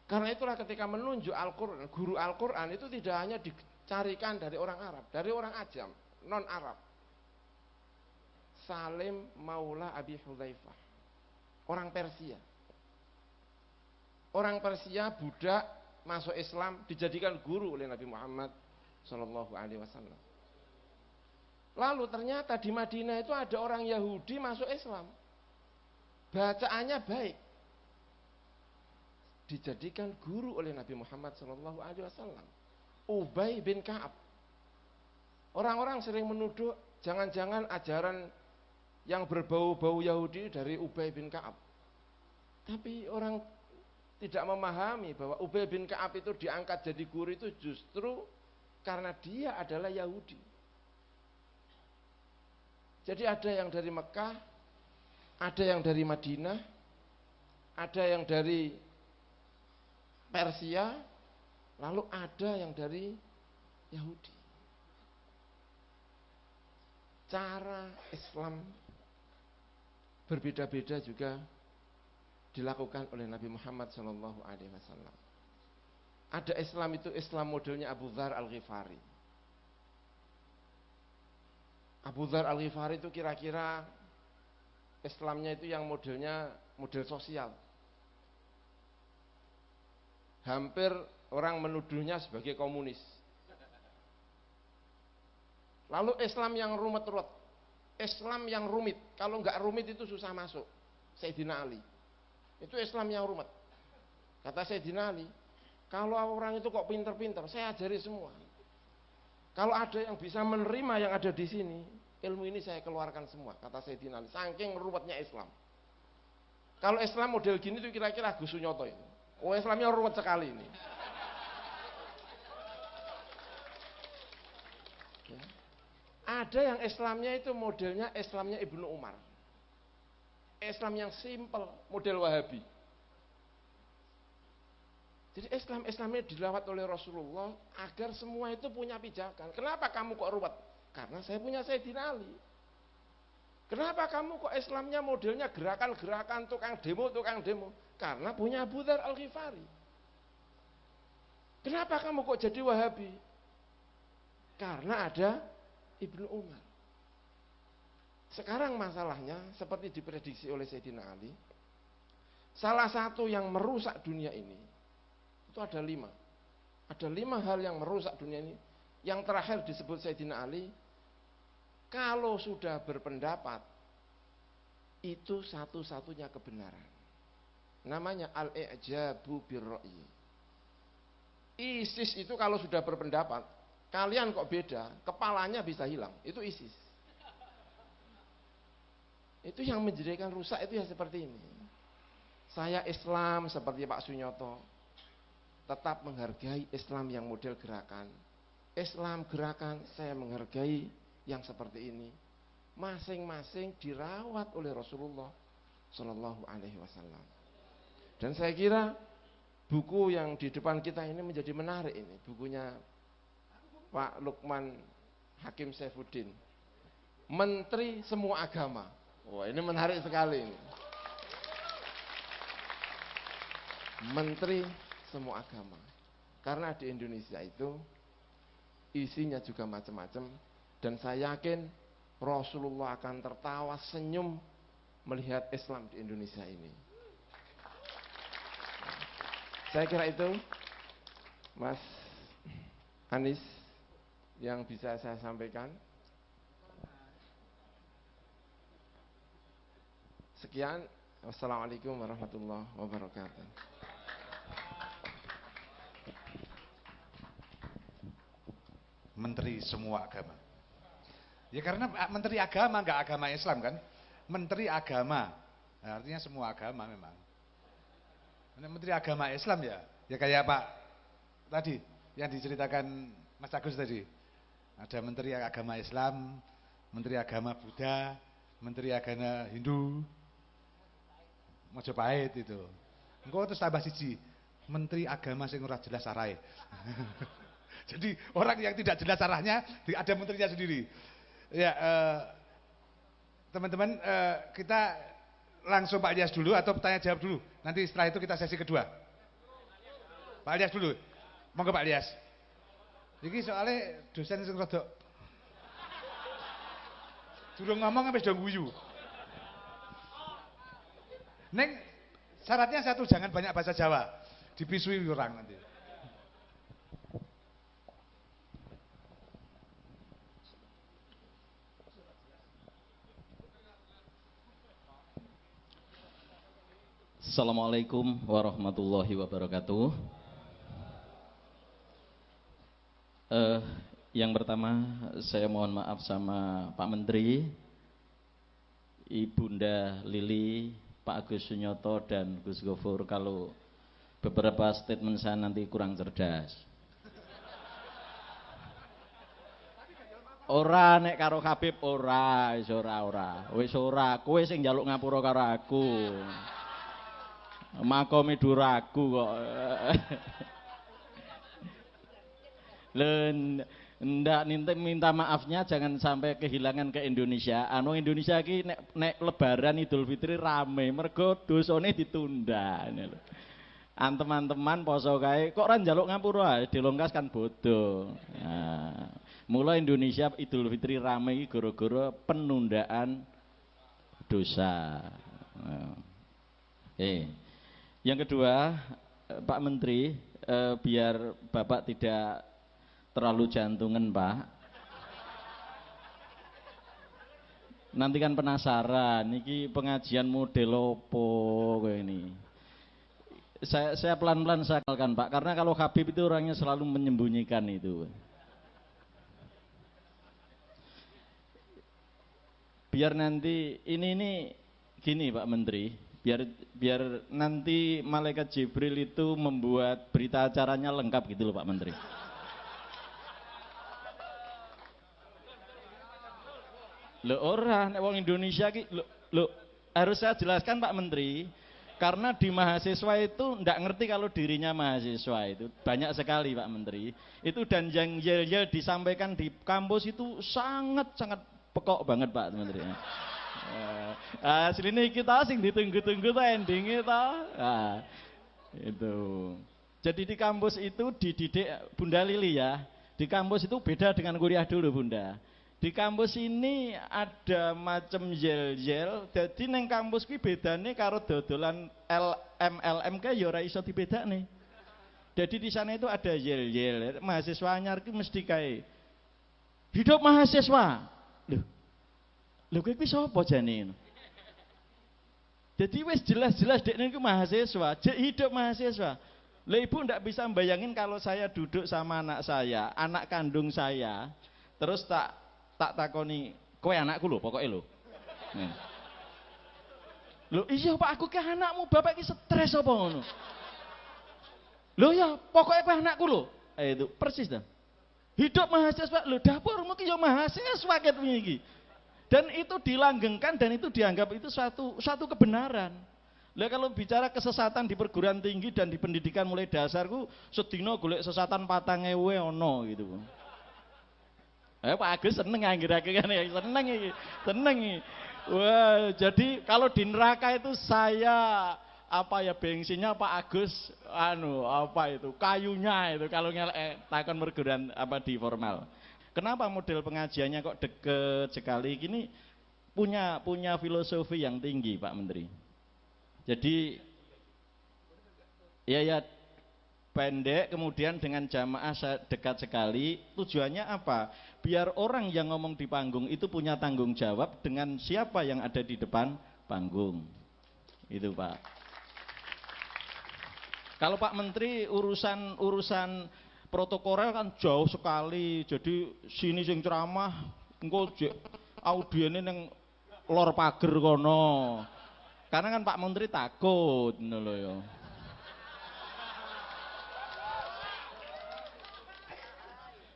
Karena itulah ketika menunjuk Al-Quran, guru Al-Quran itu tidak hanya dicarikan dari orang Arab, dari orang Ajam, non-Arab. Salim Maula Abi Hudzaifah, orang Persia. Orang Persia, budak, masuk Islam, dijadikan guru oleh Nabi Muhammad Sallallahu Alaihi Wasallam. Lalu ternyata di Madinah itu ada orang Yahudi masuk Islam, bacaannya baik, dijadikan guru oleh Nabi Muhammad Sallallahu Alaihi Wasallam. Ubay bin Ka'ab. Orang-orang sering menuduh jangan-jangan ajaran yang berbau-bau Yahudi dari Ubay bin Ka'ab. Tapi orang tidak memahami bahwa Ubay bin Ka'ab itu diangkat jadi guru itu justru karena dia adalah Yahudi. Jadi ada yang dari Mekah, ada yang dari Madinah, ada yang dari Persia, lalu ada yang dari Yahudi. Cara Islam berbeda-beda juga dilakukan oleh Nabi Muhammad Sallallahu Alaihi Wasallam. Ada Islam itu Islam modelnya Abu Dzar Al-Ghifari. Abu Dzar Al-Ghifari itu kira-kira Islamnya itu yang modelnya model sosial. Hampir orang menuduhnya sebagai komunis. Lalu Islam yang rumit-rumit, Islam yang rumit, kalau nggak rumit itu susah masuk. Sayyidina Ali, itu Islam yang rumit. Kata Sayyidina Ali, kalau orang itu kok pinter-pinter, saya ajari semua. Kalau ada yang bisa menerima yang ada di sini, ilmu ini saya keluarkan semua, kata Sayyidina Ali. Saking ruwetnya Islam. Kalau Islam model gini itu kira-kira Agus Sunyoto itu. Oh, Islamnya ruwet sekali ini. Ya. Ada yang Islamnya itu modelnya Islamnya Ibnu Umar. Islam yang simple, model Wahabi. Jadi Islamnya dilawat oleh Rasulullah agar semua itu punya pijakan. Kenapa kamu kok ruwet? Karena saya punya Sayyidina Ali. Kenapa kamu kok Islamnya modelnya gerakan-gerakan tukang demo? Karena punya Abu Dzar Al-Ghifari. Kenapa kamu kok jadi Wahabi? Karena ada Ibnu Umar. Sekarang masalahnya seperti diprediksi oleh Sayyidina Ali, salah satu yang merusak dunia ini itu ada 5. Ada 5 hal yang merusak dunia ini. Yang terakhir disebut Sayyidina Ali, kalau sudah berpendapat itu satu-satunya kebenaran. Namanya al-i'jabu birra'yi. ISIS itu kalau sudah berpendapat, kalian kok beda, kepalanya bisa hilang. Itu ISIS. Itu yang menjadikan rusak itu ya seperti ini. Saya Islam seperti Pak Sunyoto, tetap menghargai Islam yang model gerakan. Islam gerakan, saya menghargai yang seperti ini. Masing-masing dirawat oleh Rasulullah Shallallahu Alaihi Wasallam. Dan saya kira buku yang di depan kita ini menjadi menarik ini. Bukunya Pak Lukman Hakim Saifuddin, Menteri Semua Agama. Wah, ini menarik sekali ini. Menteri Semua Agama. Karena di Indonesia itu isinya juga macam-macam, dan saya yakin Rasulullah akan tertawa senyum melihat Islam di Indonesia ini. Saya kira itu Mas Anies yang bisa saya sampaikan. Sekian, wassalamualaikum warahmatullahi wabarakatuh. Menteri semua agama. Ya karena menteri agama, enggak agama Islam kan? Menteri agama. Nah, artinya semua agama memang. Menteri agama Islam ya kayak Pak tadi yang diceritakan Mas Agus tadi. Ada menteri agama Islam, menteri agama Buddha, menteri agama Hindu, Mojopahit itu. Engko terus tambah siji, menteri agama sing ora jelas arahe. Jadi orang yang tidak jelas arahnya ada menterinya sendiri. Ya, teman-teman, kita langsung Pak Ilyas dulu atau tanya jawab dulu. Nanti setelah itu kita sesi kedua. Pak Ilyas dulu. Monggo Pak Ilyas. Iki soalnya dosen sing rada durung ngomong sampai sudah guyu. Neng, syaratnya satu, jangan banyak bahasa Jawa. Dipisui orang nanti. Assalamualaikum warahmatullahi wabarakatuh. Yang pertama saya mohon maaf sama Pak Menteri, Ibunda Lili, Pak Agus Sunyoto dan Gus Gofur kalau beberapa statement saya nanti kurang cerdas. Ora nek karo Habib ora, wis ora, kowe sing njaluk ngapura karo aku. Makome duraku kok. Ndak minta maafnya jangan sampai kehilangan keindonesiaan. Wong Indonesia iki nek lebaran Idul Fitri rame mergo dosane ditunda. Teman-teman poso kae kok ora njaluk ngapura, dilongkas kan bodoh. Nah, mula Indonesia Idul Fitri rame iki gara-gara penundaan dosa. Yang kedua, Pak Menteri, biar Bapak tidak terlalu jantungan Pak. Nanti kan penasaran, niki pengajian model opo kayak ini. Saya pelan-pelan saya kenalkan Pak, karena kalau Habib itu orangnya selalu menyembunyikan itu. Biar nanti ini gini Pak Menteri. Biar nanti malaikat Jibril itu membuat berita acaranya lengkap gitu loh Pak Menteri. Loh ora nek wong Indonesia ki loh harus saya jelaskan Pak Menteri, karena di mahasiswa itu ndak ngerti kalau dirinya mahasiswa itu banyak sekali Pak Menteri. Itu dan yang yel-yel disampaikan di kampus itu sangat pekok banget Pak Menteri. Aslinya kita sing ditunggu-tunggu tuh endingnya toh. Itu. Jadi di kampus itu dididik Bunda Lili ya. Di kampus itu beda dengan kuliah dulu Bunda. Di kampus ini ada macam yel-yel. Jadi neng kampus ki bedane karo dodolan LM ke ya ora iso dibedakne. Jadi di sana itu ada yel-yel. Mahasiswa anyar ki mesti kae hidup mahasiswa. Lho kowe iki sapa jane? Jadi wis jelas-jelas dekne iku mahasiswa, jek hidup mahasiswa. Lah ibu ndak bisa membayangin kalau saya duduk sama anak saya, anak kandung saya, terus tak takoni, kowe anakku lho pokoke lho. Lho iya Pak, aku ki anakmu, bapak ki stres apa ngono? Lho ya, pokoknya kowe anakku lho. Itu persis dah. Hidup mahasiswa, lho dapurmu ki ya mahasiswa ket iki. Dan itu dilanggengkan dan itu dianggap itu suatu kebenaran. Lah kalau bicara kesesatan di perguruan tinggi dan di pendidikan mulai dasarku sedina golek sesatan 4.000 ono gitu. Pak Agus seneng anggirake kan ya, seneng iki. Seneng iki. Wah, jadi kalau di neraka itu saya bensinnya Pak Agus kayunya itu kalau takon perguruan di formal. Kenapa model pengajiannya kok deket sekali gini? Punya filosofi yang tinggi Pak Menteri. Jadi ya pendek kemudian dengan jamaah dekat sekali. Tujuannya apa? Biar orang yang ngomong di panggung itu punya tanggung jawab dengan siapa yang ada di depan panggung. Itu Pak. Kalau Pak Menteri urusan protokoler kan jauh sekali. Jadi sini sing ceramah engko audiene ning lor pager kono. Karena kan Pak Menteri takut ngono lho ya.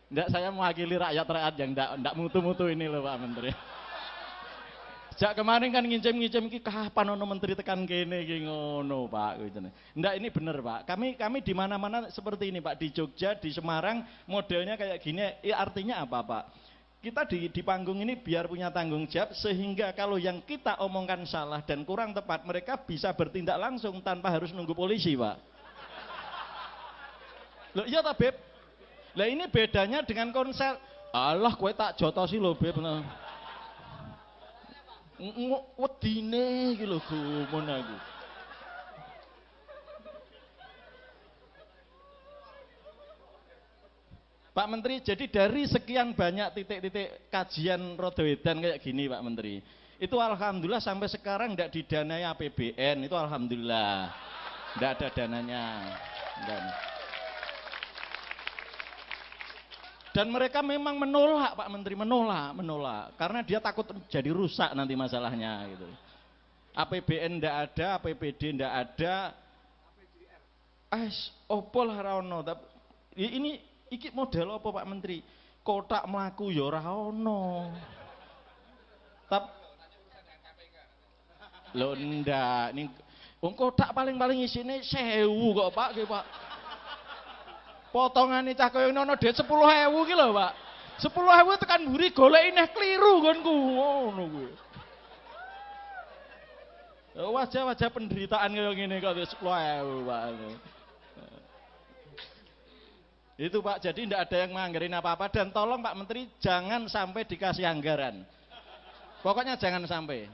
Ndak, saya mewakili rakyat yang ndak mutu-mutu ini loh Pak Menteri. Sejak kemarin kan ngincim-ngincim iki kapan ono menteri tekan kene iki ngono Pak gitu. Ndak, ini bener Pak. Kami di mana-mana seperti ini Pak, di Jogja, di Semarang modelnya kayak gini. Artinya apa Pak? Kita di panggung ini biar punya tanggung jawab sehingga kalau yang kita omongkan salah dan kurang tepat mereka bisa bertindak langsung tanpa harus nunggu polisi Pak. Loh iya tak Beb? Lah ini bedanya dengan konser. Alah kowe tak jotosi lho Beb. Wedine iki lho gumun aku. Pak Menteri, jadi dari sekian banyak titik-titik kajian rodoedan kayak gini Pak Menteri, itu alhamdulillah sampai sekarang tidak didanai APBN, itu alhamdulillah tidak ada dananya. Dan mereka memang menolak Pak Menteri, menolak karena dia takut jadi rusak nanti masalahnya gitu. APBN tidak ada, APBD tidak ada, opo lah ra ono. Ini iki model apa Pak Menteri? Kotak mlaku ya ora ono. Lho ndak, ning wong kotak paling isine 1000 kok Pak ki Pak. Potongane cah koyo ngono dhuwit 10.000 ki lho Pak. 10.000 tekan mburi goleki neh kliru nggonku ngono kuwi. Wajah-wajah penderitaan kayak gini kok 10.000 Pak. Itu Pak, jadi tidak ada yang menganggarin apa-apa. Dan tolong Pak Menteri jangan sampai dikasih anggaran. Pokoknya jangan sampai.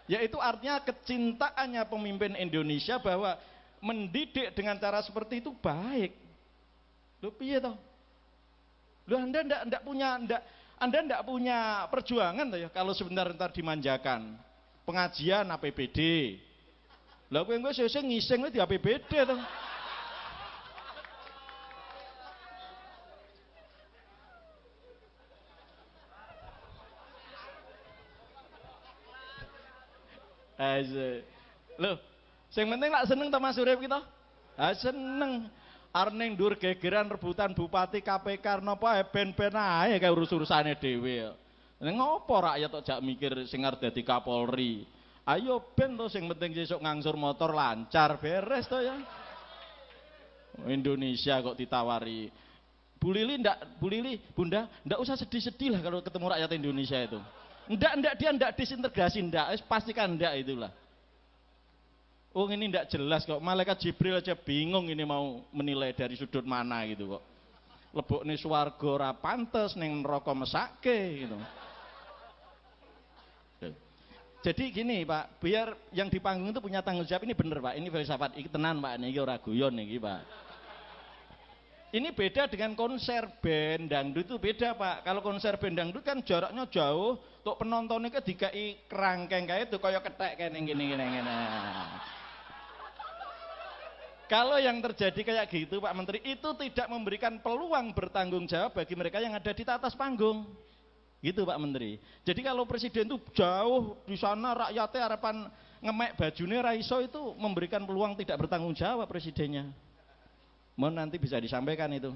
Yaitu artinya kecintaannya pemimpin Indonesia bahwa mendidik dengan cara seperti itu baik. Loh piye toh? Loh Anda enggak punya perjuangan toh ya kalau sebentar dimanjakan. Pengajian APBD. Lah kowe engko sesuk ngising di APBD toh. Loh, sing penting lak seneng ta Mas urip kita? Seneng. Arep ning ndur gegeran rebutan bupati KPK napa ben-ben ae kae urus-urusane dhewe. Ning ngopo rakyat kok jak mikir sing arep dadi Kapolri? Ayo ben to sing penting sesuk ngangsur motor lancar beres to ya. Indonesia kok ditawari. Bu Lili, Bunda, ndak usah sedih-sedih lah kalau ketemu rakyat Indonesia itu. Dia ndak disintegrasi, pastikan ndak itulah. Oh ini ndak jelas kok, malaikat Jibril aja bingung ini mau menilai dari sudut mana gitu kok. Lebokne swarga ora pantes ning neraka mesake gitu. Jadi gini Pak, biar yang di panggung itu punya tanggung jawab, ini bener Pak, ini filsafat iki tenan Pak, niki ora guyon niki Pak. Ini beda dengan konser band dangdut, itu beda Pak. Kalau konser band dangdut kan jaraknya jauh, untuk penontonnya ke dikai kerangkeng kayak itu kayak ketek kayak gini. Kalau yang terjadi kayak gitu Pak Menteri, itu tidak memberikan peluang bertanggung jawab bagi mereka yang ada di atas panggung. Gitu Pak Menteri. Jadi kalau presiden itu jauh di sana rakyatnya harapan ngemek bajunya raiso itu memberikan peluang tidak bertanggung jawab presidennya. Mohon nanti bisa disampaikan itu.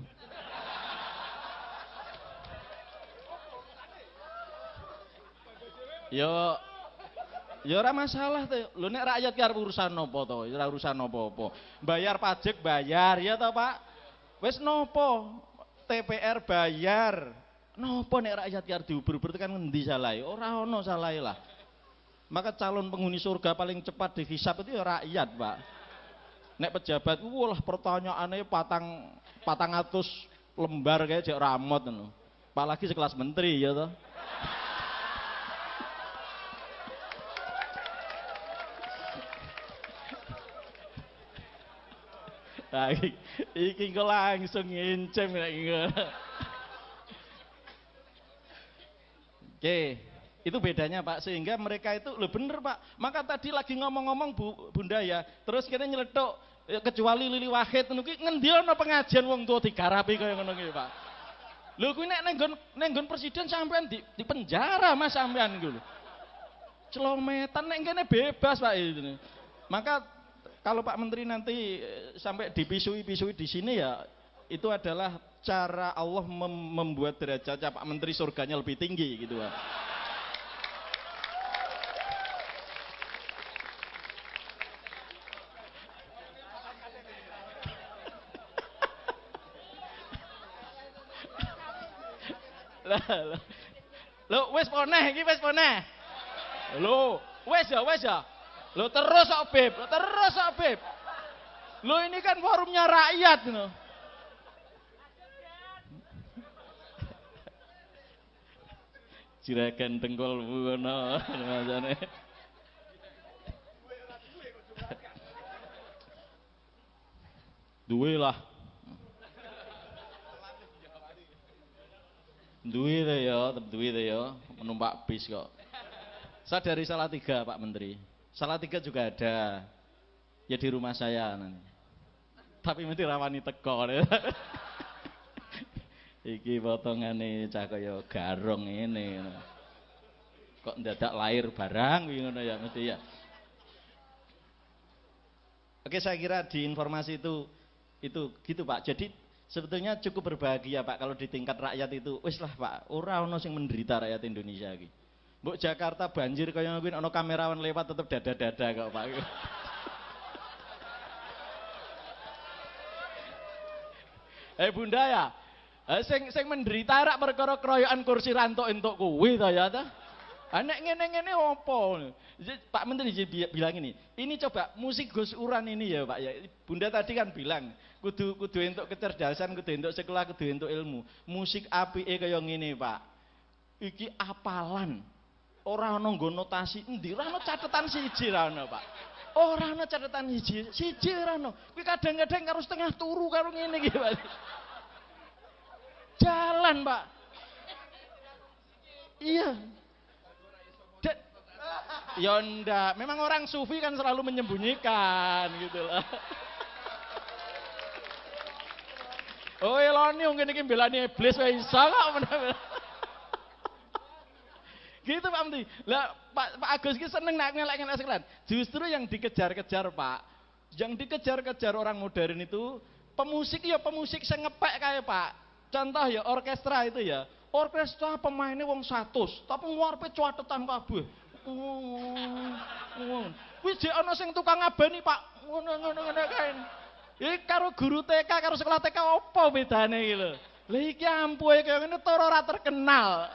Yo ya ora masalah tuh. Lho nek rakyat ki arep urusan nopo to? Ora urusan apa-apa. Bayar pajak bayar ya toh Pak. Wis nopo? TPR bayar. Nopo nek rakyat ki arep diuber-uber tekan ngendi salahe? Ora ono salahe lah. Maka calon penghuni surga paling cepat dihisap itu ya rakyat, Pak. Nek pejabat wah pertanyaannya patang atus lembar kayak jek ramot ngono. Apalagi sekelas menteri ya toh. Nah, iki kok langsung ngincem iki. Oke, itu bedanya Pak. Sehingga mereka itu, loh bener Pak. Maka tadi lagi ngomong-ngomong Bunda ya, terus kene nyeletuk kecuali Lili Wahid ngono ki ngendi ana pengajian wong tuwa digarapi kaya ngono ki Pak. Lho kuwi nek nenggon presiden sampean di penjara Mas sampean iku lho. Celometan nek kene bebas Pak itu. Maka kalau Pak Menteri nanti sampai dipisui-pisui di sini ya, itu adalah cara Allah membuat derajatnya Pak Menteri surganya lebih tinggi gitu Pak. Lo wes poneh iki wes poneh. Lo wes ya. Lo terus kok Beb. Lo ini kan forumnya rakyat no. Jiragan dengkol ngono rasane. Duwe lah. Duwe deh ya, menumpak bis kok. Saya dari Salatiga Pak Menteri. Salatiga juga ada. Ya di rumah saya nanti. Tapi mesti rawani teko. Iki potongane cah kaya garong ini. Kok ndadak lahir barang ngono ya mesti ya. Oke, saya kira di informasi itu gitu Pak. Jadi sebetulnya cukup berbahagia Pak kalau di tingkat rakyat itu. Wis lah Pak, ora ono sing menderita rakyat Indonesia iki. Mbok Jakarta banjir kaya ngono ana kamerawan lewat tetep dada-dada kok Pak. Bunda ya. Sing menderita rak perkara keroyokan kursi rantuk entuk kuwi to ya ta. Nek ngene-ngene opo? Pak Menteri bilang ini coba musik Gus Uran ini ya Pak ya. Bunda tadi kan bilang kudu entuk kecerdasan, kudu entuk sekolah, kudu entuk ilmu. Musik apike kaya ngene Pak. Iki apalan. Ora ana nggo notasi endi, ora ana catetan siji ra ana Pak. Ora ana catetan siji ora ana. Kuwi kadang-kadang karo setengah turu karo ngene iki Pak. Jalan Pak. Iya. Ya ndak, memang orang sufi kan selalu menyembunyikan gitu loh. Oh eloni mungkin iki belani iblis wae iso kok bener. Gitu Pak Menteri. Lah Pak Agus ki seneng nak ngelak-ngelak sekalian. Justru yang dikejar-kejar Pak, yang dikejar-kejar orang modern itu pemusik ya pemusik sing ngepek kae Pak. Contoh ya orkestra itu ya. Orkestra pemainnya wong 100, tapi ngarepe cuatetan kabeh. Wis jek ana sing tukang ngabani Pak. Ngono kae. Iki karo guru TK karo sekolah TK apa bedane iki lho. Lah iki ampuhe kaya ngene tur ora terkenal.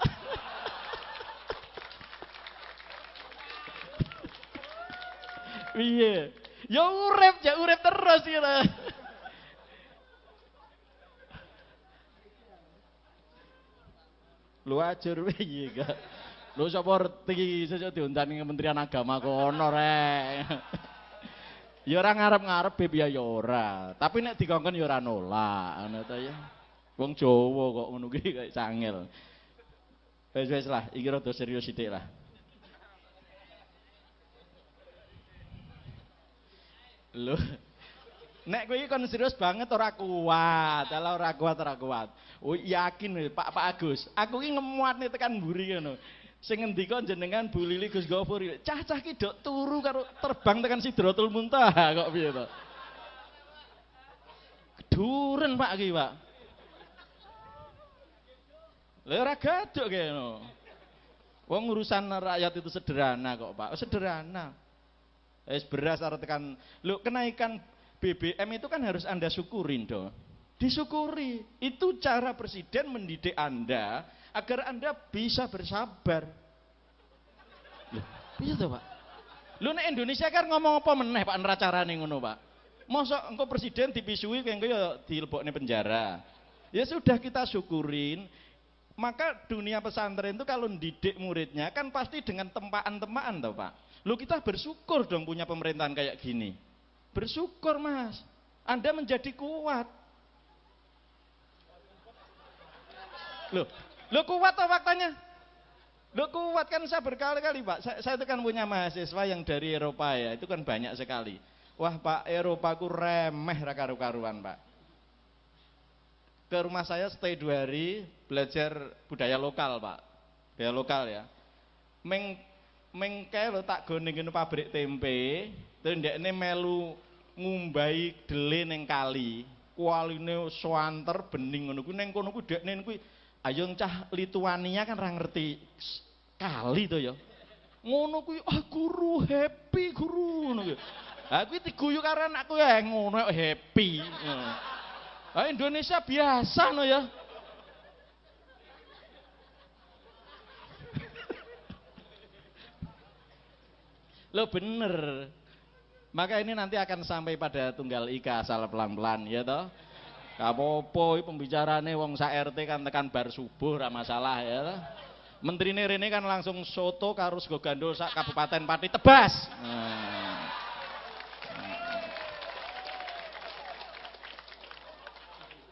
Piye? Ya urip terus gitu. Lu ajur piye gak? Lu sapa ngerti sesuk diundani Kementerian Agama kono rek. Ya ora ngarep-ngarep Beb ya ora. Tapi nek dikongkon ya ora nolak, ngono ta ya. Wong Jawa kok ngono ki kaya cangil. Wis lah, iki rada serius sithik lah. Nek kowe iki kon serius banget ora kuat. Ala ora kuat. Oh yakin Pak Agus. Aku iki ngemuatne tekan mburi ngono. Sing ngendika jenengan Bu Lili Gus Gofur. Cah-cah ki dok turu karo terbang tekan Sidratul Muntaha kok piye to? Keduren Pak ki, Pak. Lha ora gaduk kene. Wong urusan rakyat itu sederhana kok, Pak. Sederhana. Wis beras arep tekan. Lho kenaikan BBM itu kan harus Anda syukurin dong. Disyukuri. Itu cara presiden mendidik Anda agar Anda bisa bersabar. Loh, iya toh, Pak? Lho nek Indonesia kan ngomong apa meneh Pak neracarane ngono, Pak. Mosok engko presiden dipisui kengko ya dilebokne penjara. Ya sudah kita syukurin. Maka dunia pesantren itu kalau didik muridnya kan pasti dengan tempaan-tempaan toh, Pak. Loh kita bersyukur dong punya pemerintahan kayak gini. Bersyukur Mas, Anda menjadi kuat. Loh kuat toh faktanya? Loh kuat kan saya berkali-kali Pak. Saya itu kan punya mahasiswa yang dari Eropa ya, itu kan banyak sekali. Wah Pak, Eropa ku remeh karu-karuan Pak. Ke rumah saya stay 2 hari belajar budaya lokal Pak. Budaya lokal ya. Mengke lo tak gone ngene pabrik tempe, terus ndekne melu ngumbai dele ning kali. Kualine swanter bening ngono kuwi ning kono kuwi dekne kuwi ayo cah Lituania kan ora ngerti kali to ya. Ngono kuwi guru happy guru ngono kuwi. Ha kuwi diguyu karo anakku ya ngono happy. Indonesia biasa no ya. Lo bener. Maka ini nanti akan sampai pada tunggal ika asal pelan-pelan ya toh. Kapopo pembicarane wong sak RT kan tekan bar subuh ora masalah ya toh. Menterine rene kan langsung soto karo sego gandul sak Kabupaten Pati tebas.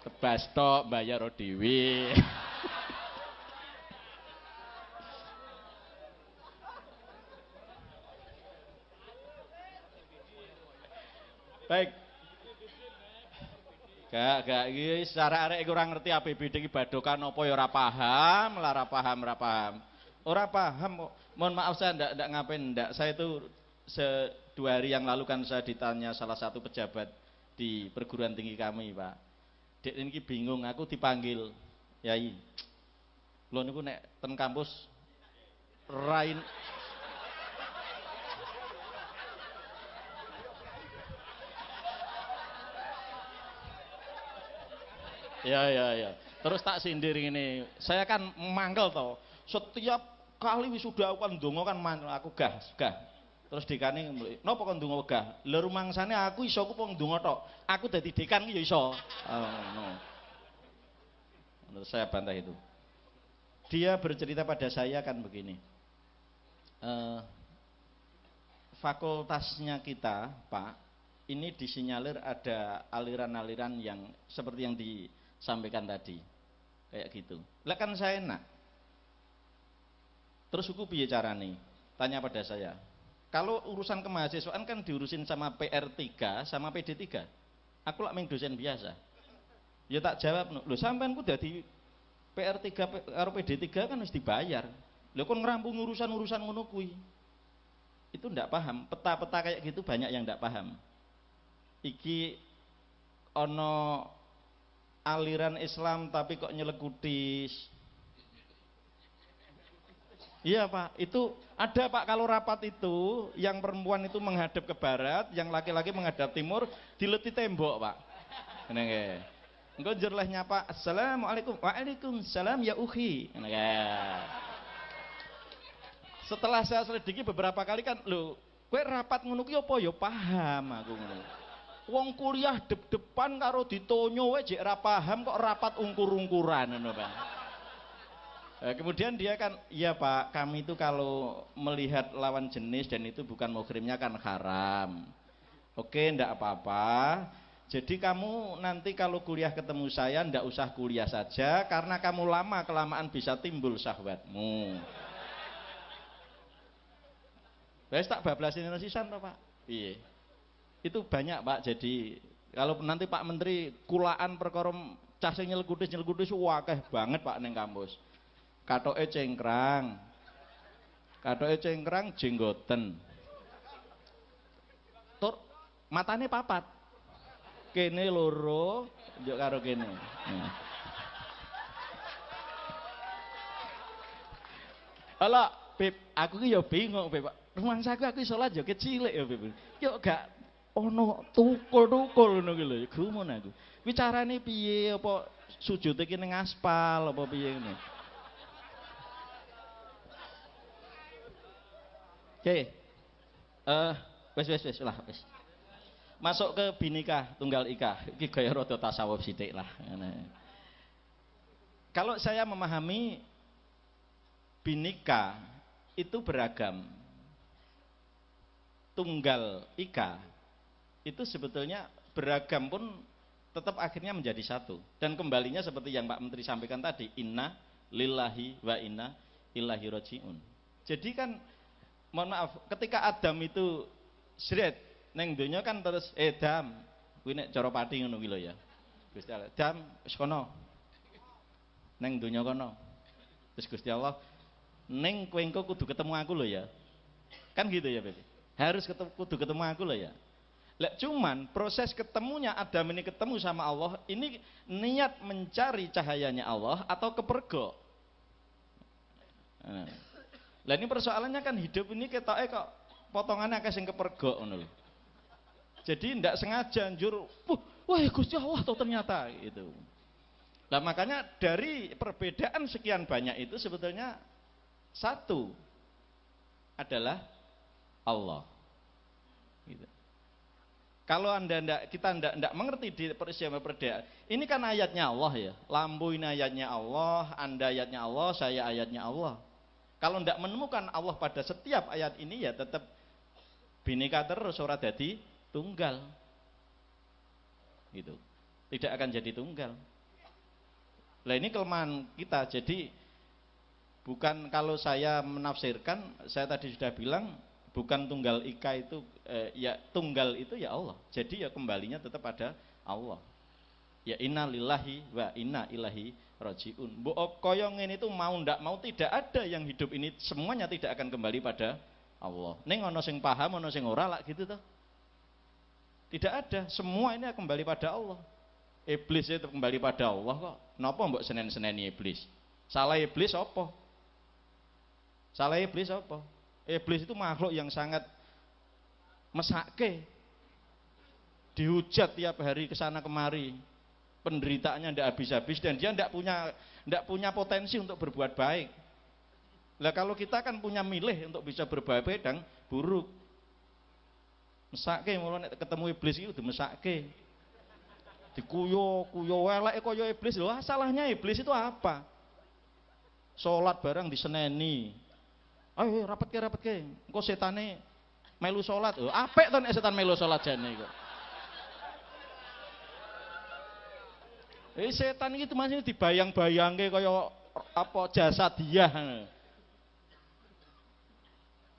Tebas tok bayar dhewe. Baik. Gak iki secara arek ora ngerti APBD iki badokan apa ya ora paham, ora paham. Ora paham. Mohon maaf saya ndak ngapain ndak. Saya itu 2 hari yang lalu kan saya ditanya salah satu pejabat di perguruan tinggi kami, Pak. Dek ini bingung, aku dipanggil. Yai. Lho niku nek ten kampus rain Ya. Terus tak sindir ini. Saya kan mangkel toh. Setiap kali wisuda aku kan ndonga kan aku gah. Terus dekane napa kon ndonga wegah? Lha rumangsane aku iso ku wong ndonga tok. Aku dadi dekan ki ya iso. Menurut saya bantah itu. Dia bercerita pada saya kan begini. Fakultasnya kita, Pak, ini disinyalir ada aliran-aliran yang seperti yang disampaikan tadi. Kayak gitu. Lah kan saya enak. Terus hukum piye carane? Tanya pada saya. Kalau urusan kemahasiswaan kan diurusin sama PR3 sama PD3. Aku lak meng dosen biasa. Ya tak jawab, lho sampean ku dadi PR3 karo PD3 kan wis dibayar. Lho kon ngerampung urusan-urusan ngono kuwi. Itu ndak paham, peta-peta kayak gitu banyak yang ndak paham. Iki ono aliran Islam tapi kok nyelekuti. Iya Pak, itu ada Pak kalau rapat itu yang perempuan itu menghadap ke barat, yang laki-laki menghadap timur, dileti tembok Pak. Nggih. Engko njur leh nyapa, "Assalamualaikum." "Waalaikumsalam ya ukhi." Setelah saya selidiki beberapa kali kan, lho, kowe rapat ngono ki apa ya paham aku ngono. Wong kuliah depan karo ditonyo wae jek ra paham kok rapat ungkur-ungkuran ngono Pak. Kemudian dia kan, iya Pak, kami itu kalau melihat lawan jenis dan itu bukan muhrimnya kan haram. Oke, ndak apa-apa. Jadi kamu nanti kalau kuliah ketemu saya ndak usah kuliah saja karena kamu lama-kelamaan bisa timbul syahwatmu. Wes tak bablasin sisan to Pak. Piye? Itu banyak Pak, jadi Kalau nanti Pak Menteri kulaan perkara cah sing nyelkutis akeh banget Pak ning kampus. Katoke cengkrang. Katoke cengkrang jenggoten. Tur matane papat. Kene loro, njuk karo kene. Ala, Beb, aku ki ya bingung, Beb. Rumangsaku aku salat yo kecilik ya, Beb. Yo gak ono tukul-tukul ngono ki lho, gumun aku. Kuwi carane piye apa sujud iki ning aspal apa piye ngene. Oke. Wis lah, wis. Masuk ke binika tunggal ika. Iki gaya rada tasawuf sithik lah. Kalau saya memahami binika itu beragam. Tunggal ika itu sebetulnya beragam pun tetap akhirnya menjadi satu. Dan kembalinya seperti yang Pak Menteri sampaikan tadi, inna lillahi wa inna ilaihi rajiun. Jadi kan mohon maaf, ketika Adam itu sret neng donya kan terus Dam, kuwi nek cara pati ngono ki lho ya. Gusti Allah, Dam wis kono. Neng donya kono. Terus Gusti Allah, ning kowe engko kudu ketemu aku lho ya. Kan gitu ya, Beb. Harus kudu ketemu aku lho ya. Lah cuman proses ketemunya Adam ini ketemu sama Allah ini niat mencari cahayanya Allah atau kepergok. Lah ini persoalannya kan hidup ini ketoke kok potongannya akeh sing kepergok ngono lho. Jadi ndak sengaja njur, wah Gusti Allah toh ternyata gitu. Nah makanya dari perbedaan sekian banyak itu sebetulnya satu adalah Allah. Gitu. Kalau kita ndak mengerti di peristiwa perbedaan, ini kan ayatnya Allah ya. Lampu ini ayatnya Allah, Anda ayatnya Allah, saya ayatnya Allah. Kalau ndak menemukan Allah pada setiap ayat ini ya tetap binika terus ora dadi tunggal. Gitu. Tidak akan jadi tunggal. Lah ini kelemahan kita. Jadi bukan kalau saya menafsirkan, saya tadi sudah bilang bukan tunggal ika itu ya tunggal itu ya Allah. Jadi ya kembalinya tetap pada Allah. Ya inna lillahi wa inna ilaihi rajiun. Mbok kaya ngene itu mau ndak mau tidak ada yang hidup ini semuanya tidak akan kembali pada Allah. Ning ana sing paham, ana sing ora lak gitu toh. Tidak ada, semua ini akan kembali pada Allah. Iblis itu kembali pada Allah kok. Napa mbok senen-seneni iblis? Salah iblis apa? Salah iblis apa? Iblis itu makhluk yang sangat mesake. Dihujat tiap hari kesana kemari. Penderitaannya tidak habis-habis dan dia tidak punya potensi untuk berbuat baik. Lah kalau kita kan punya milih untuk bisa berbuat baik dan buruk. Mesake mulane ketemu iblis itu mesake. Dikuyo eleke kaya iblis lho. Salahnya iblis itu apa? Salat barang diseneni. Ayo rapet ke. Engko setane melu salat. Oh, apik to nek setan melu salat jane kok. Setan iki masih dibayang-bayangke kaya apa jasadiah.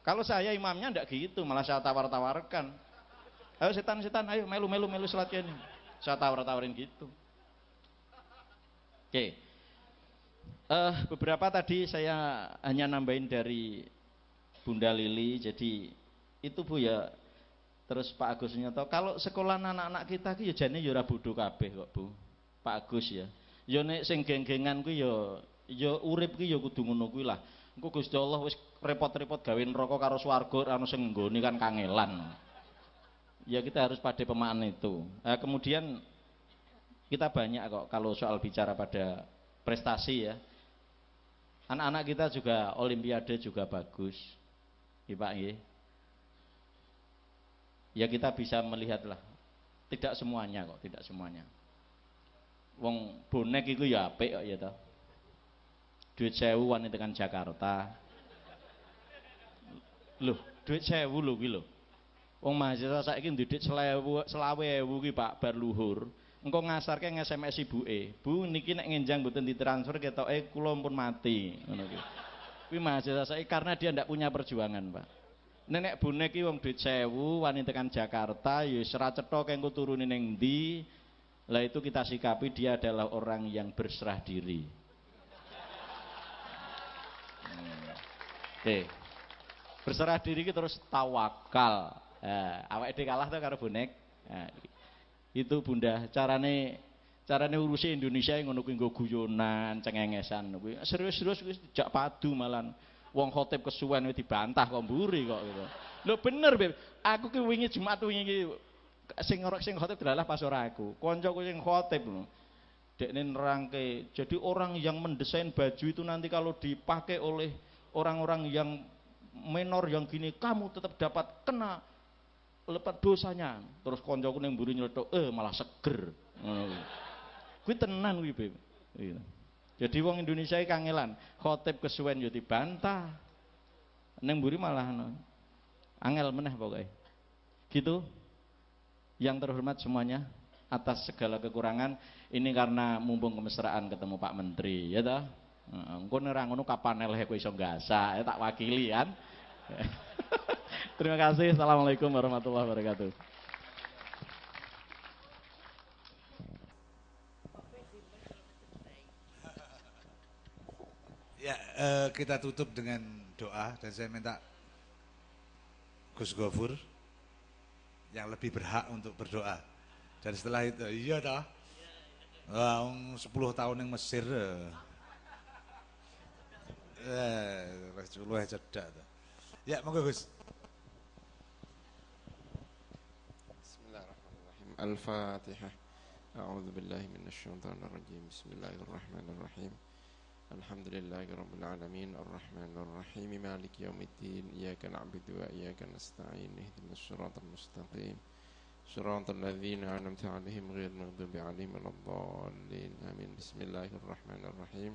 Kalau saya imamnya ndak gitu, malah saya tawar-tawarkan. Ayo setan, ayo melu salat kene. Saya tawar-tawarin gitu. Oke. Beberapa tadi saya hanya nambahin dari Bunda Lili, jadi itu Bu ya. Terus Pak Agus nyoto, kalau sekolah anak-anak kita ki ya jane ya ora bodho kabeh kok Bu. Pak Agus ya. Ya nek sing geng-gengan kuwi ya urip ki ya kudu ngono kuwi lah. Engko Gusti Allah wis repot-repot gawe neraka karo swarga ana sing nggone kan kangelan. Ya kita harus pada pemahaman itu. Nah, kemudian kita banyak kok kalau soal bicara pada prestasi ya. Anak-anak kita juga olimpiade juga bagus. Ya Pak nggih. Ya kita bisa melihatlah. Tidak semuanya kok, tidak semuanya. Wong bonek iku ya apik kok ya toh. Duit 1000 wani tekan Jakarta. Loh, duit 1000 lho kuwi lho. Wong mahasiswa saiki ndhedhik 20.000 ki Pak bar luhur. Engko ngasarke nge-SMS ibuke. Bu niki nek ngenjang mboten ditransfer ketoke kula pun mati ngono ki. Kuwi mahasiswa saiki karena dia ndak punya perjuangan, Pak. Nenek bonek iki wong duit 1000 wani tekan Jakarta ya wis ora cetha kengko turune ning ndi. Lah itu kita sikapi dia adalah orang yang berserah diri. Berserah diri itu terus tawakal. Awake dhewe kalah tuh karo bonek. Itu Bunda carane urusi Indonesia ngono kuwi nggo guyonan, cengengesan kuwi. Serius-serius kuwi jak padu malan. Wong khotib kesuwen wis dibantah kok mburi kok gitu. Lho bener, Beb. Aku ki wingi Jumat wingi iki sing khotib adalah pas ora aku. Kancaku sing khotib lho. Dekne nerangke. Jadi orang yang mendesain baju itu nanti kalau dipakai oleh orang-orang yang menor yang gini, kamu tetap dapat kena lepat dosanya. Terus kancaku ning mburi nyeletuk, malah seger. Ngono kuwi. Kuwi tenan kuwi, Beb. Iya. Jadi wong Indonesia iki kangelan, khotib kesuwen yo dibantah. Ning mburi malah angel meneh pokoke. Gitu. Yang terhormat semuanya, atas segala kekurangan ini karena mumpung kemesraan ketemu Pak Menteri, ya toh. Engko ora ngono kapan eleh kowe iso gasak, tak wakili kan. Terima kasih. Assalamualaikum warahmatullahi wabarakatuh. Ya, kita tutup dengan doa dan saya minta Gus Gofur yang lebih berhak untuk berdoa. Dan setelah itu, iya toh. 10 tahun yang Mesir. Rasulullah cedak toh. Ya, monggo Gus. Bismillahirrahmanirrahim. Al-Fatihah. A'udzu billahi minasyaitonir rajim. Bismillahirrahmanirrahim. Alhamdulillahi rabbil alamin arrahmanir rahim maliki yaumiddin iyyaka na'budu wa iyyaka nasta'in ihdinas siratal mustaqim siratal ladzina an'amta 'alaihim ghairil maghdubi 'alaihim waladdallin amin. Bismillahirrahmanirrahim.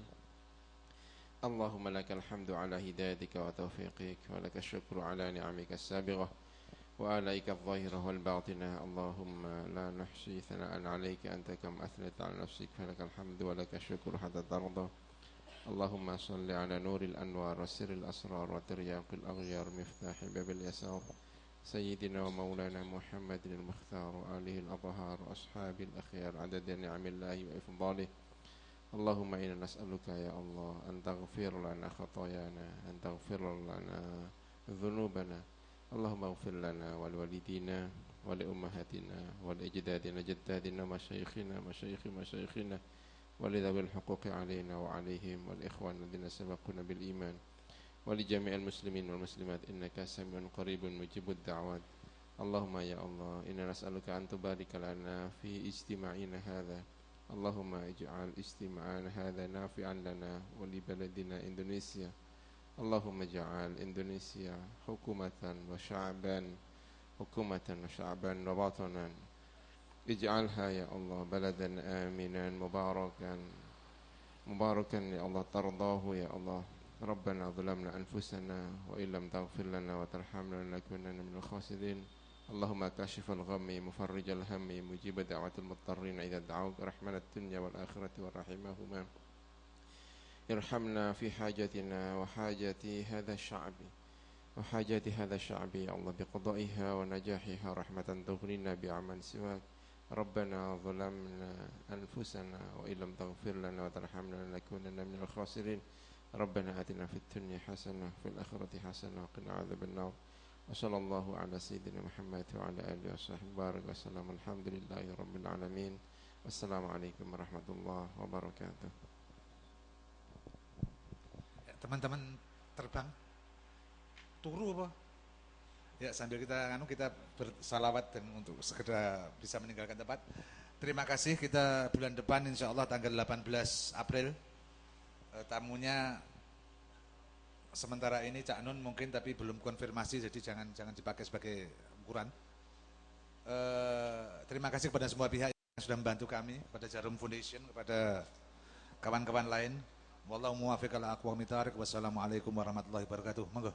Allahumma lakal hamdu 'ala hidayatika wa taufiqik wa lakal syukru 'ala ni'amika as-sabighah wa 'alaika adh-dhahira wal batinah. Allahumma la nuhsi thana'an 'alaika anta kama athnayta 'ala nafsik falakal hamdu wa lakal syukru hatta tarda. اللهم صل على نور الأنوار وسر الأسرار وترياق الأغيار مفتاح باب اليسار سيدنا ومولانا محمد المختار وآله الأطهار وأصحاب الأخيار عدد نعم الله وإفضاله. اللهم إنا نسألك يا الله أن تغفر لنا خطايانا أن تغفر لنا ذنوبنا. اللهم اغفر لنا ولوالدينا ولأمهاتنا ولأجدادنا جدادنا مشايخنا ولذوي الحقوق علينا وعليهم والإخوان الذين سبقونا بالإيمان ولجميع المسلمين والمسلمات إنك سميع قريب مجيب الدعوات. اللهم يا الله إنا نسألك أن تبارك لنا في اجتماعنا هذا. اللهم اجعل اجتماعنا هذا نافعا لنا ولبلدنا إندونيسيا. اللهم اجعل إندونيسيا حكومة وشعبا ووطنا. اجعلها يا الله بلدا آمنا مباركا يا الله ترضاه يا الله. ربنا ظلمنا أنفسنا وإن لم تغفر لنا وترحمنا لنكونن من الخاسرين. اللهم كاشف الغم مفرج الهم مجيب دعوة المضطرين إذا دعوك رحمن الدنيا والآخرة ورحمهما. ارحمنا في حاجتنا وحاجة هذا الشعب يا الله بقضائها ونجاحها رحمة تغنينا بعمل سواك. ربنا ظلمنا أنفسنا وإن لم تغفر لنا وترحمنا لنكونن من الخاسرين. ربنا آتنا في الدنيا حسنة وفي الآخرة حسنة وقنا عذاب النار. وصلى الله على سيدنا محمد وعلى آله وصحبه وبارك وسلم. الحمد لله رب العالمين. والسلام عليكم ورحمة الله وبركاته. Teman-teman terbang turu apa? Ya, sambil kita bersalawat dan untuk segera bisa meninggalkan tempat. Terima kasih. Kita bulan depan insya Allah tanggal 18 April tamunya sementara ini Cak Nun mungkin tapi belum konfirmasi, jadi jangan dipakai sebagai ukuran. Terima kasih kepada semua pihak yang sudah membantu kami, kepada Jarum Foundation, kepada kawan-kawan lain. Wallahu muwaffiq ala aqwamit thariq. Wassalamualaikum warahmatullahi wabarakatuh. Monggo.